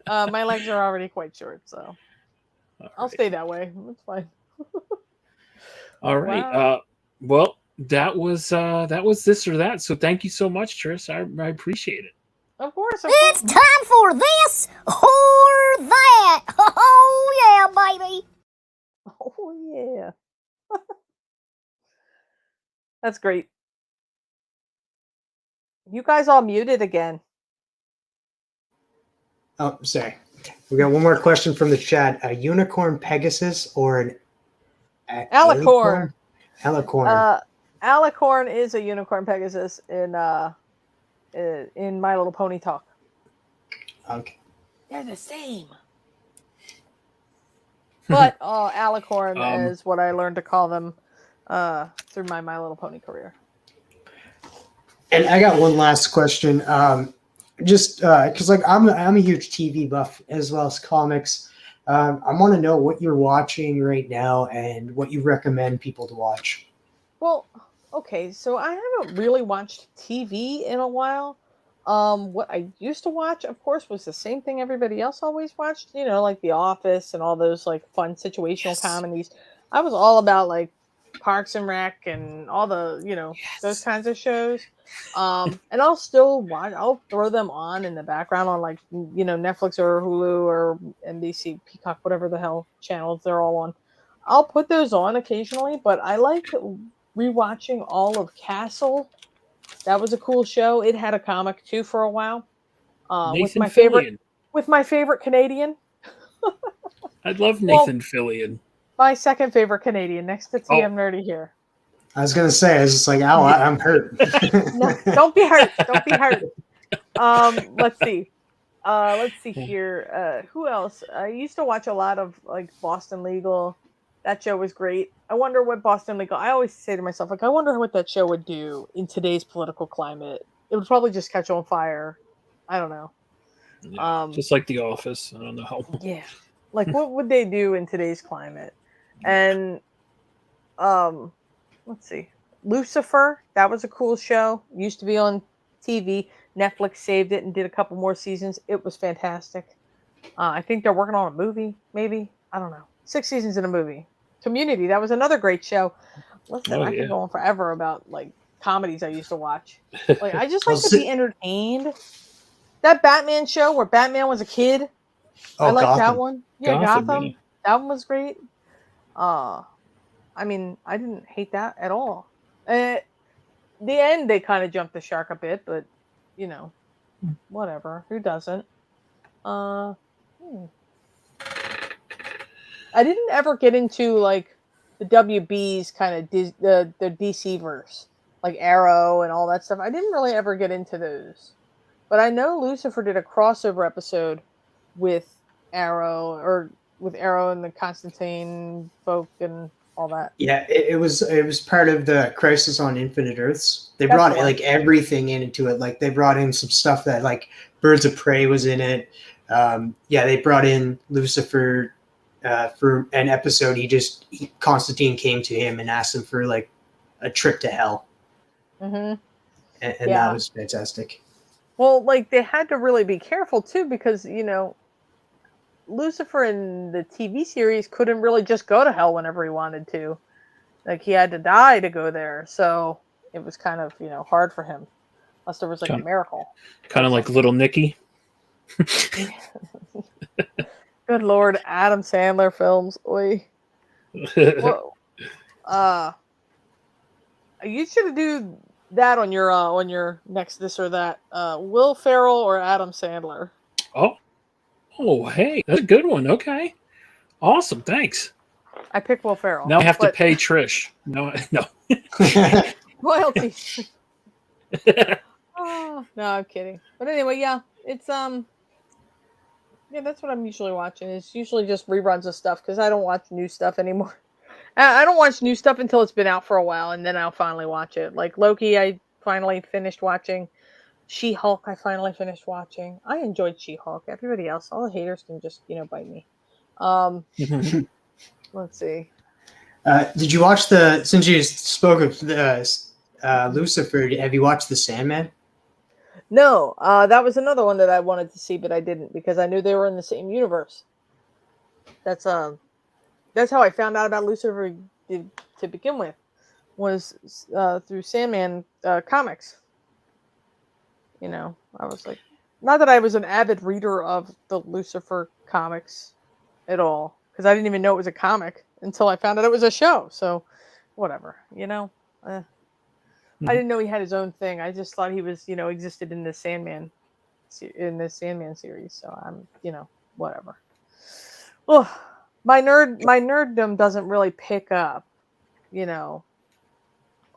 My legs are already quite short, so I'll stay that way. That's fine. All right. Wow. Well, that was this or that. So thank you so much, Trish. I appreciate it. Of course. It's time for this or that. Oh, yeah, baby. Oh, yeah. That's great. You guys all muted again. Oh, sorry. We got one more question from the chat. A unicorn Pegasus or an Alicorn. Alicorn. Alicorn is a unicorn Pegasus in My Little Pony talk. Okay. They're the same. But Alicorn is what I learned to call them through my Little Pony career. And I got one last question. Just because like I'm a huge TV buff as well as comics. I want to know what you're watching right now and what you recommend people to watch. Well, okay, so I haven't really watched TV in a while. What I used to watch, of course, was the same thing everybody else always watched, like The Office and all those like fun situational comedies. I was all about like Parks and Rec and all the, those kinds of shows. And I'll still watch, I'll throw them on in the background on like, Netflix or Hulu or NBC, Peacock, whatever the hell channels they're all on. I'll put those on occasionally, but I like rewatching all of Castle. That was a cool show. It had a comic too for a while. With my favorite Canadian. I love Nathan Fillion. My second favorite Canadian, next to TM Nerdy here. I was gonna say, I was just like, ow, I'm hurt. No, don't be hurt. Don't be hurt. Let's see. Let's see here. Who else? I used to watch a lot of like Boston Legal. That show was great. I wonder what Boston Legal. I always say to myself, like, I wonder what that show would do in today's political climate. It would probably just catch on fire. I don't know. Yeah, just like The Office. I don't know how. Yeah. Like, what would they do in today's climate? And let's see. Lucifer, that was a cool show. Used to be on TV. Netflix saved it and did a couple more seasons. It was fantastic. I think they're working on a movie, maybe. I don't know. 6 seasons in a movie. Community, that was another great show. Listen, Oh I could yeah. go on forever about like comedies I used to watch. Like I just Well, like to be entertained. That Batman show where Batman was a kid, I oh, like that Gotham. one. Yeah, Gotham, yeah. Gotham. That one was great. Uh, I mean, I didn't hate that at all. The end, they kind of jumped the shark a bit, but you know, whatever. Who doesn't? Uh, hmm. I didn't ever get into like the WB's kind of the DC verse, like Arrow and all that stuff. I didn't really ever get into those, but I know Lucifer did a crossover episode with Arrow and the Constantine folk and all that. Yeah, it was part of the Crisis on Infinite Earths. They That's brought the one. like everything into it. Like they brought in some stuff that like Birds of Prey was in it. Yeah, they brought in Lucifer for an episode. Constantine came to him and asked him for like a trip to hell, Mm-hmm. and that Yeah. was fantastic. Well, like they had to really be careful too because Lucifer in the TV series couldn't really just go to hell whenever he wanted to. Like he had to die to go there, so it was kind of hard for him, unless there was like a miracle. Kind of like Little Nicky. Good Lord, Adam Sandler films. Oi. Whoa. You should do that on your next this or that. Will Ferrell or Adam Sandler? Oh, hey, that's a good one. Okay, awesome. Thanks. I pick Will Ferrell. Now I have to pay Trish. No. Royalties. Oh, no, I'm kidding. But anyway, yeah, it's yeah, that's what I'm usually watching. It's usually just reruns of stuff because I don't watch new stuff anymore. I don't watch new stuff until it's been out for a while, and then I'll finally watch it. Like Loki, I finally finished watching. She-Hulk, I finally finished watching. I enjoyed She-Hulk. Everybody else, all the haters can just bite me. Let's see. Did you watch since you spoke of the Lucifer, have you watched The Sandman? No, that was another one that I wanted to see, but I didn't because I knew they were in the same universe. That's how I found out about Lucifer to begin with, was through Sandman comics. I was like, not that I was an avid reader of the Lucifer comics at all, because I didn't even know it was a comic until I found out it was a show. So, whatever, I didn't know he had his own thing. I just thought he was, existed in the Sandman series. So I'm, whatever. Well, my nerddom doesn't really pick up, a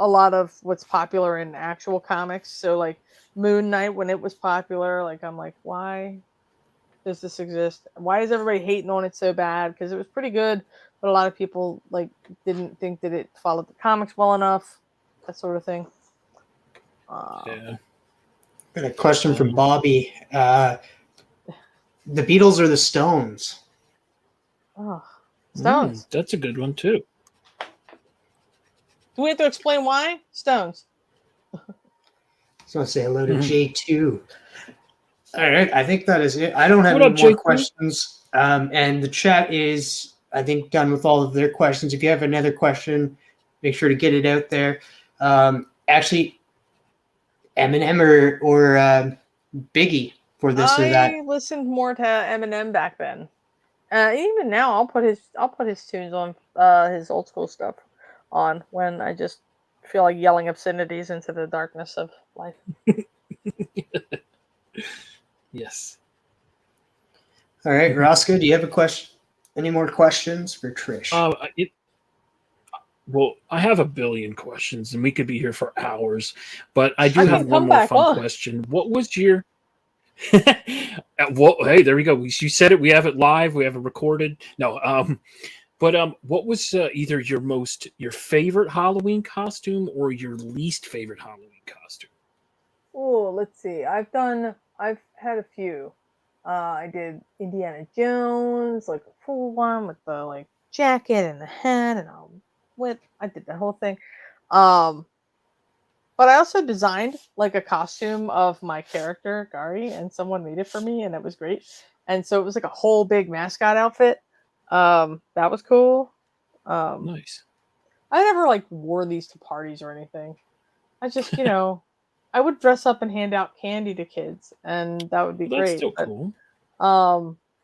lot of what's popular in actual comics. So like Moon Knight, when it was popular, like I'm like, why does this exist? Why is everybody hating on it so bad? Because it was pretty good, but a lot of people like didn't think that it followed the comics well enough, that sort of thing. Yeah. Got a question from Bobby. The Beatles or the Stones? Oh, Stones. That's a good one too. Do we have to explain why? Stones. Just want to say hello to J2. All right, I think that is it. I don't have What any up, more J2? questions. And the chat is, I think, done with all of their questions. If you have another question, make sure to get it out there. Actually, Eminem or Biggie for this or that. I listened more to Eminem back then. Even now, I'll put his tunes on, his old school stuff on when I just feel like yelling obscenities into the darkness of life. Yes. All right, Roscoe, do you have a question? Any more questions for Trish? Well, I have a billion questions, and we could be here for hours. But I do I have can one come more back fun on. question. What was your? Well, hey, there we go. You said it. We have it live. We have it recorded. No, but what was either your favorite Halloween costume or your least favorite Halloween costume? Oh, let's see. I've had a few. I did Indiana Jones, like a full one with the like jacket and the hat and a whip. I did the whole thing. But I also designed like a costume of my character, Gary, and someone made it for me, and it was great. and so it was like a whole big mascot outfit. That was cool. Nice. I never like wore these to parties or anything. I just, I would dress up and hand out candy to kids, and that would be Well, that's great. still but, cool.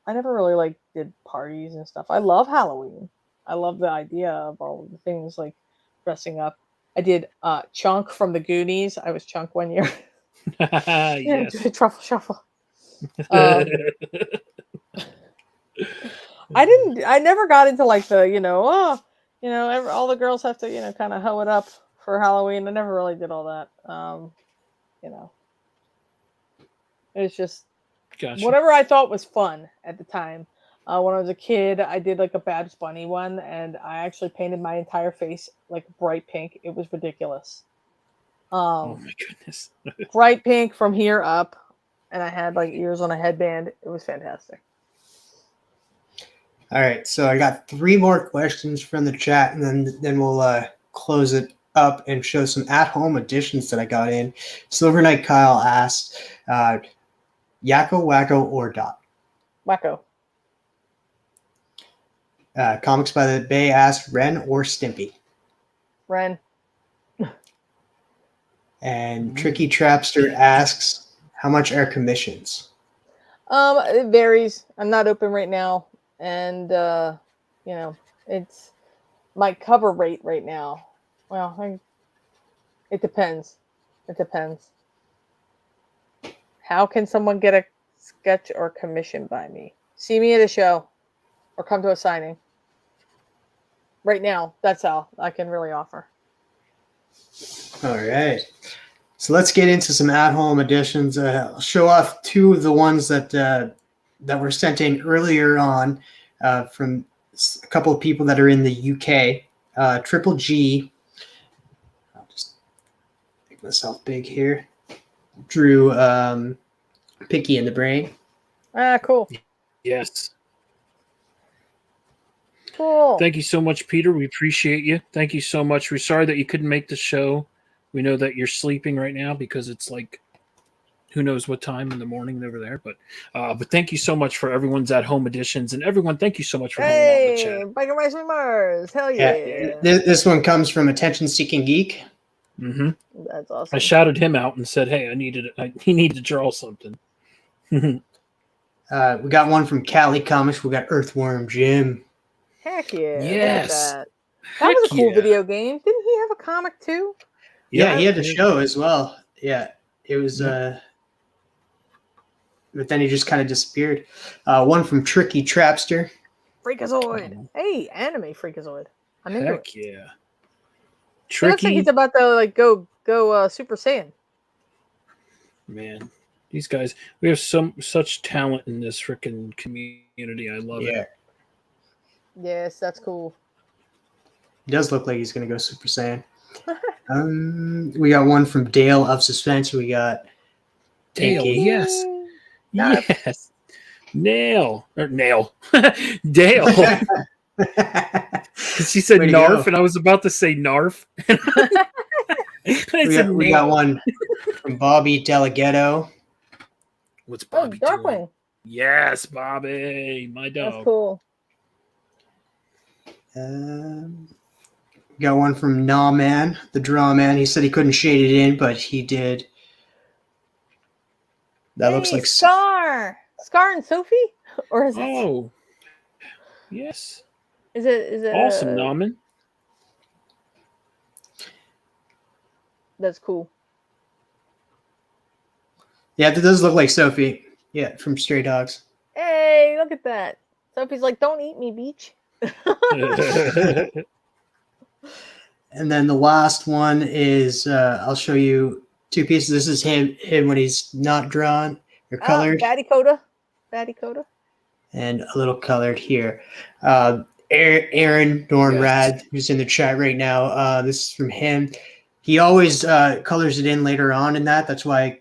I never really like did parties and stuff. I love Halloween. I love the idea of all of the things like dressing up. I did Chunk from the Goonies. I was Chunk one year. Yes. Do a truffle shuffle. I never got into like the, all the girls have to, kind of hoe it up for Halloween. I never really did all that. It's just Gotcha. whatever I thought was fun at the time. When I was a kid, I did like a Babs Bunny one, and I actually painted my entire face like bright pink. It was ridiculous. Oh my goodness. Bright pink from here up, and I had like ears on a headband. It was fantastic. All right, so I got 3 more questions from the chat, and then we'll close it up and show some at-home additions that I got in. Silver Knight Kyle asked, Yakko, Wacko, or Dot? Wacko. Comics by the Bay asked, Ren or Stimpy? Ren. And Tricky Trapster asks, how much are commissions? It varies. I'm not open right now, and it's my cover rate right now. Well, it depends. It depends. How can someone get a sketch or commission by me? See me at a show, or come to a signing. Right now, that's how I can really offer. All right. So let's get into some at-home additions. I'll show off 2 of the ones that were sent in earlier on from a couple of people that are in the UK. Triple G. I'll just make myself big here. Drew Picky in the Brain. Ah, cool. Yes. Cool. Thank you so much, Peter. We appreciate you. Thank you so much. We're sorry that you couldn't make the show. We know that you're sleeping right now because it's like who knows what time in the morning over there. But thank you so much for everyone's at-home editions. And everyone, thank you so much for hanging out in the Hey, chat. Biker Mice from Mars. Hell yeah. This one comes from Attention Seeking Geek. Mm-hmm. That's awesome. I shouted him out and said, hey, he needed to draw something. We got one from Cali Comics. We got Earthworm Jim. Heck yeah. Yes. That was a cool video game. Didn't he have a comic too? Yeah, he had a show as well. Yeah, it was. Mm-hmm. But then he just kind of disappeared. One from Tricky Trapster. Freakazoid. Hey, anime Freakazoid. I'm into Heck it. yeah. It looks like Tricky. he's about to like go Super Saiyan. Man, these guys, we have such talent in this freaking community. I love it. Yes, that's cool. He does look like he's going to go Super Saiyan. We got one from Dale of Suspense. We got Dale, Pinky. yes. Narf. Yes. Nail. Dale. She said Way to Narf, go. and I was about to say Narf. We got one from Bobby Delgado. What's Oh, Bobby doing? Darkwing. Yes, Bobby, my dog. That's cool. We got one from Nah Man, the Draw Man. He said he couldn't shade it in, but he did. That looks like Scar and Sophie, or is it? Oh, yes. Is it Awesome, Norman. That's cool. Yeah, that does look like Sophie. Yeah, from Stray Dogs. Hey, look at that. Sophie's like, "Don't eat me, beach." And then the last one is I'll show you 2 pieces. This is him when he's not drawn or colored, Batty Coda. and a little colored here. Aaron Dornrad, who's in the chat right now. This is from him. He always colors it in later on in that. That's why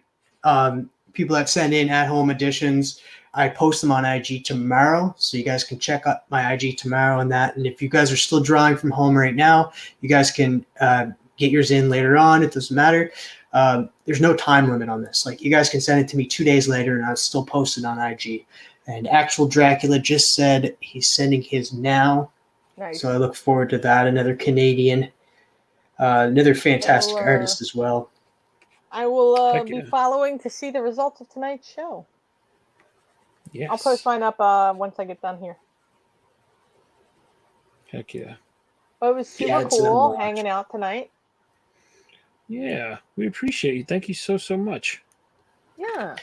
people that send in at-home editions, I post them on IG tomorrow, so you guys can check out my IG tomorrow on that. And if you guys are still drawing from home right now, you guys can get yours in later on. It doesn't matter. There's no time limit on this. Like, you guys can send it to me 2 days later, and I'll still post it on IG. And Actual Dracula just said he's sending his now. Nice. So I look forward to that. Another Canadian, another fantastic Well, artist as well. I will Heck be yeah. following to see the results of tonight's show. Yes. I'll post mine up once I get done here. Heck yeah. But it was super it's another cool watch. hanging out tonight. Yeah, we appreciate you. Thank you so much. Yeah.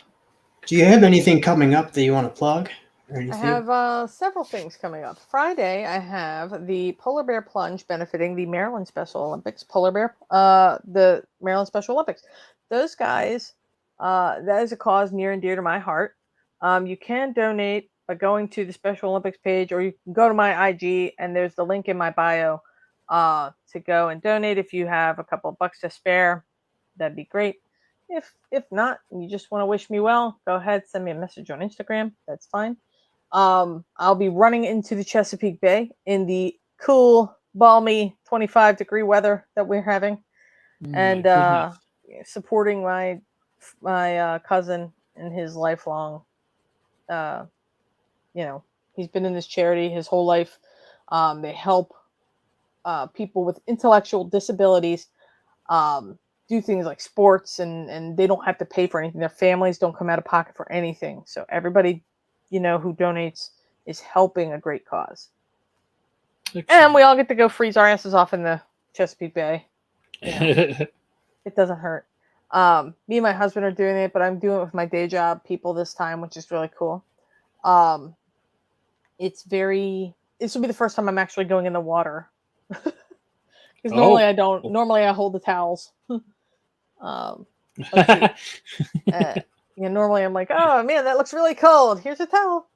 Do you have anything coming up that you want to plug? Or anything? I have several things coming up. Friday, I have the Polar Bear Plunge benefiting the Maryland Special Olympics. The Maryland Special Olympics. Those guys, that is a cause near and dear to my heart. You can donate by going to the Special Olympics page, or you can go to my IG, and there's the link in my bio to go and donate. If you have a couple of bucks to spare, that'd be great. If not, and you just want to wish me well, go ahead, send me a message on Instagram. That's fine. I'll be running into the Chesapeake Bay in the cool, balmy 25-degree weather that we're having, and supporting my cousin in his lifelong. He's been in this charity his whole life. They help people with intellectual disabilities do things like sports, and they don't have to pay for anything. Their families don't come out of pocket for anything. So everybody, who donates is helping a great cause. Excellent. And we all get to go freeze our asses off in the Chesapeake Bay. It doesn't hurt. Me and my husband are doing it, but I'm doing it with my day job people this time, which is really cool. This will be the first time I'm actually going in the water. Because normally I don't. Normally I hold the towels. Normally I'm like, oh man, that looks really cold. Here's a towel.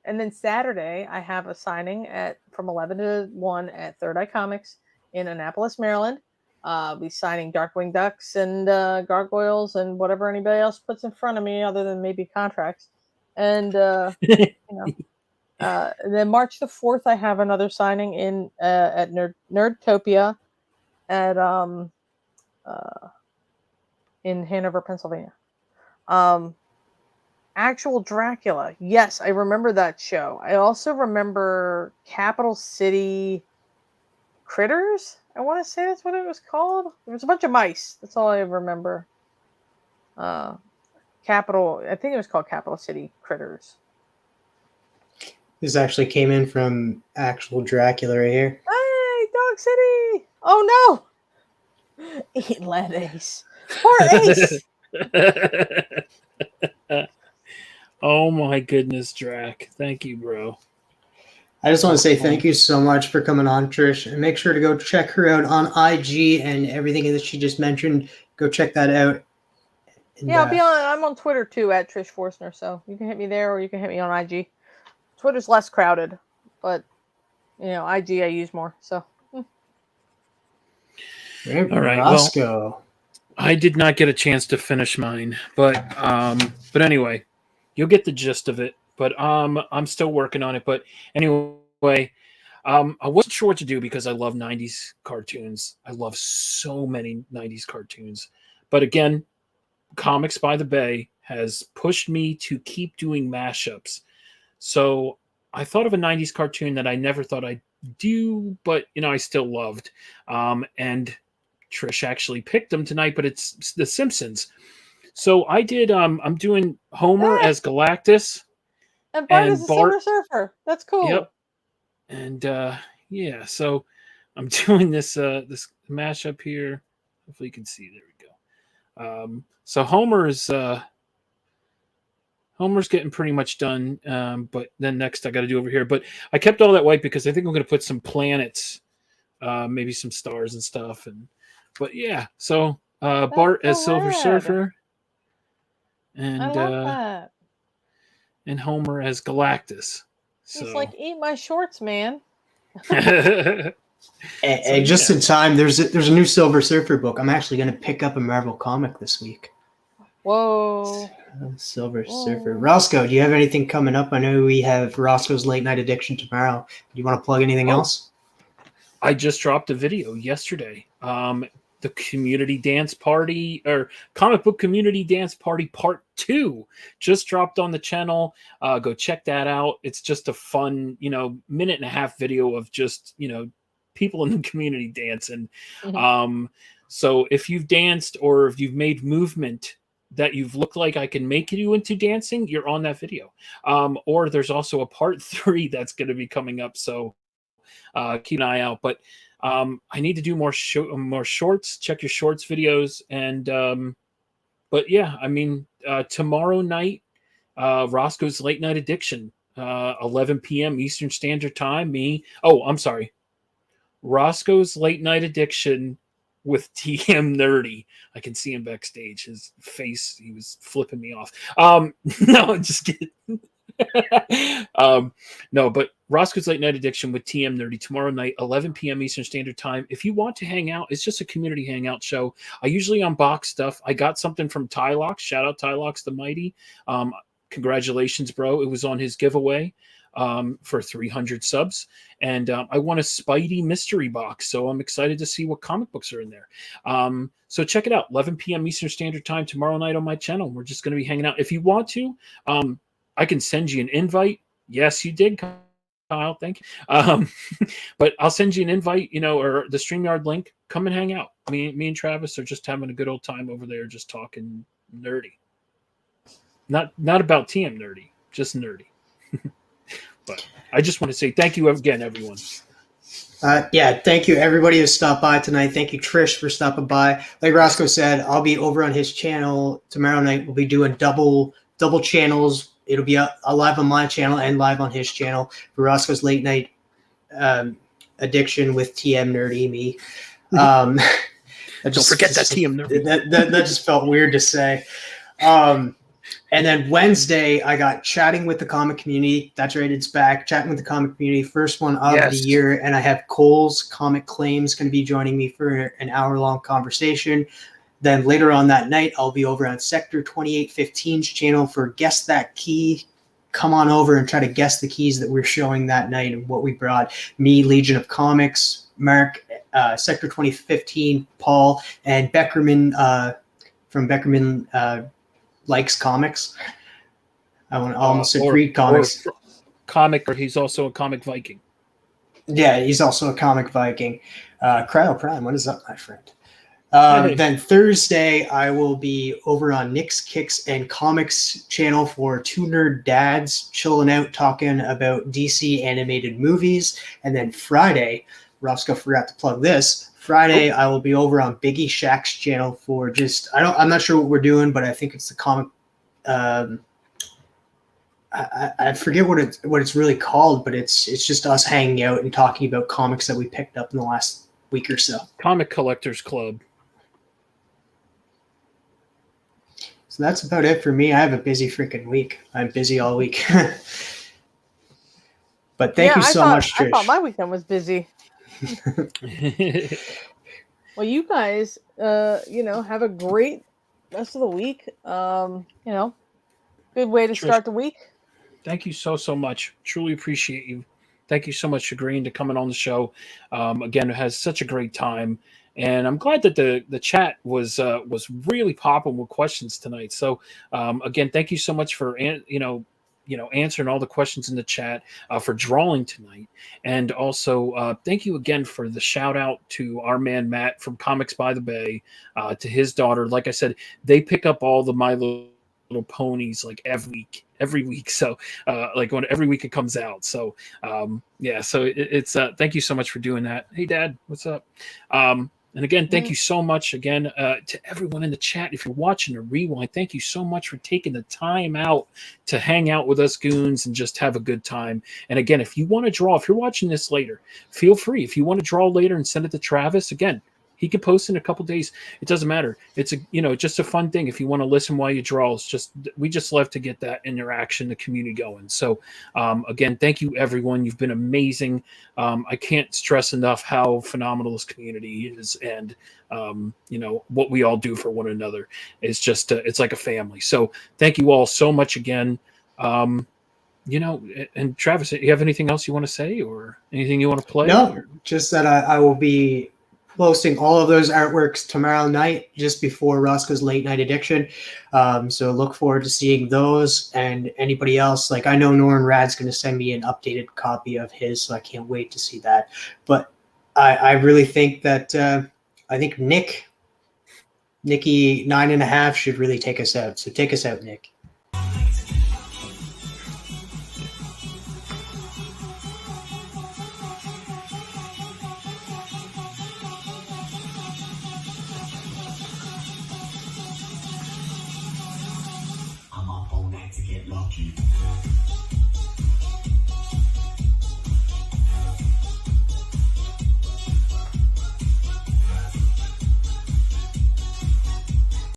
And then Saturday I have a signing from 11 to 1 at Third Eye Comics in Annapolis, Maryland. I'll be signing Darkwing Ducks and Gargoyles and whatever anybody else puts in front of me, other than maybe contracts. And and then March the 4th, I have another signing at Nerdtopia in Hanover, Pennsylvania. Actual Dracula. Yes, I remember that show. I also remember Capital City Critters. I want to say that's what it was called. There was a bunch of mice. That's all I remember. I think it was called Capital City Critters. This actually came in from Actual Dracula right here. Hey, Dog City! Oh no! Eat lettuce. Poor Ace! Oh my goodness, Drac. Thank you, bro. I just want to say thank you so much for coming on, Trish. And make sure to go check her out on IG and everything that she just mentioned. Go check that out. And, yeah, I'm on Twitter too, at Trish Forstner. So you can hit me there, or you can hit me on IG. Twitter's less crowded, but IG I use more. So. All right, Roscoe. I did not get a chance to finish mine, but anyway, you'll get the gist of it. But I'm still working on it. But anyway, I wasn't sure what to do because I love 90s cartoons. I love so many 90s cartoons. But again, Comics by the Bay has pushed me to keep doing mashups. So I thought of a 90s cartoon that I never thought I'd do, but I still loved. And Trish actually picked them tonight, but it's The Simpsons. So I did. I'm doing Homer as Galactus, and Bart is a Silver Surfer. That's cool. Yep. And so I'm doing this mashup here. Hopefully you can see. There we go. So Homer's getting pretty much done, but then next I got to do over here. But I kept all that white because I think I'm going to put some planets, maybe some stars and stuff. But yeah, so Bart as Silver Surfer, and Homer as Galactus. So. He's like, eat my shorts, man. And just in time, there's a new Silver Surfer book. I'm actually going to pick up a Marvel comic this week. Whoa. Silver Surfer. Roscoe, do you have anything coming up? I know we have Roscoe's Late Night Addiction tomorrow. Do you want to plug anything else? I just dropped a video yesterday. the community dance party or comic book community dance party part 2 just dropped on the channel. Go check that out. It's just a fun, minute and a half video of just, people in the community dancing. Mhm. So if you've danced or if you've made movement that you've looked like I can make you into dancing, you're on that video. Or there's also a part 3 that's going to be coming up. So keep an eye out. But I need to do more shorts. Check your shorts videos. And but yeah, I mean, tomorrow night, Roscoe's Late Night Addiction, 11 p.m. Eastern Standard Time. I'm sorry, Roscoe's Late Night Addiction with TM Nerdy. I can see him backstage. His face, he was flipping me off. No, just kidding. No, but Roscoe's Late Night Addiction with TM Nerdy tomorrow night, 11 p.m. Eastern Standard Time. If you want to hang out, it's just a community hangout show. I usually unbox stuff. I got something from Tylox. Shout out Tylox the Mighty. Congratulations, bro. It was on his giveaway for 300 subs. And I won a Spidey mystery box. So I'm excited to see what comic books are in there. So check it out. 11 p.m. Eastern Standard Time tomorrow night on my channel. We're just going to be hanging out. If you want to, I can send you an invite. Yes, you did, Kyle. Thank you. But I'll send you an invite, or the StreamYard link. Come and hang out. Me and Travis are just having a good old time over there, just talking nerdy. Not about TM Nerdy, just nerdy. But I just want to say thank you again, everyone. Thank you everybody who stopped by tonight. Thank you, Trish, for stopping by. Like Roscoe said, I'll be over on his channel tomorrow night. We'll be doing double channels. It'll be live on my channel and live on his channel for Roscoe's Late Night Addiction with TM Nerdy me. Don't forget that TM Nerdy. That just felt weird to say. And then Wednesday, I got Chatting with the Comic Community. That's right, it's back. Chatting with the Comic Community, first one of the year. And I have Cole's Comic Claims going to be joining me for an hour-long conversation. Then later on that night, I'll be over on Sector 2815's channel for Guess That Key. Come on over and try to guess the keys that we're showing that night and what we brought. Me, Legion of Comics, Mark, Sector 2015, Paul, and Beckerman from Beckerman Likes Comics. I almost said Creed Comics. Or he's also a comic Viking. Yeah, he's also a comic Viking. Cryo Prime, what is up, my friend? Then Thursday, I will be over on Nick's Kicks and Comics channel for Two Nerd Dads, chilling out, talking about DC animated movies. And then Friday, Roscoe forgot to plug this. Friday, I will be over on Biggie Shaq's channel for I'm not sure what we're doing, but I think it's the comic. I forget what it's really called, but it's just us hanging out and talking about comics that we picked up in the last week or so. Comic Collectors Club. So that's about it for me. I have a busy freaking week. I'm busy all week. But thank you so much, Trish. I thought my weekend was busy. Well, you guys, have a great rest of the week. Good way to start the week. Thank you so much. Truly appreciate you. Thank you so much for agreeing to coming on the show. Again, it has such a great time, and I'm glad that the chat was really popping with questions tonight. So again, thank you so much for answering all the questions in the chat, for drawing tonight. And also thank you again for the shout out to our man Matt from Comics by the Bay, to his daughter. Like I said, they pick up all the My Little Ponies like every week. So every week it comes out. So so it's thank you so much for doing that. Hey Dad, what's up? And again, thank you so much again to everyone in the chat. If you're watching a rewind, thank you so much for taking the time out to hang out with us goons and just have a good time. And again, if you want to draw, if you're watching this later, feel free. If you want to draw later and send it to Travis, again, he can post in a couple days. It doesn't matter. It's just a fun thing. If you want to listen while you draw, we just love to get that interaction, the community going. So again, thank you everyone. You've been amazing. I can't stress enough how phenomenal this community is, and what we all do for one another. It's just it's like a family. So thank you all so much again. And Travis, you have anything else you want to say or anything you want to play? No, just that I will be posting all of those artworks tomorrow night, just before Roscoe's Late Night Addiction. So look forward to seeing those, and anybody else. Like, I know Norrin Rad's going to send me an updated copy of his, so I can't wait to see that. But I really think that I think Nicky 9.5 should really take us out. So take us out, Nick. I'm up all night to get lucky.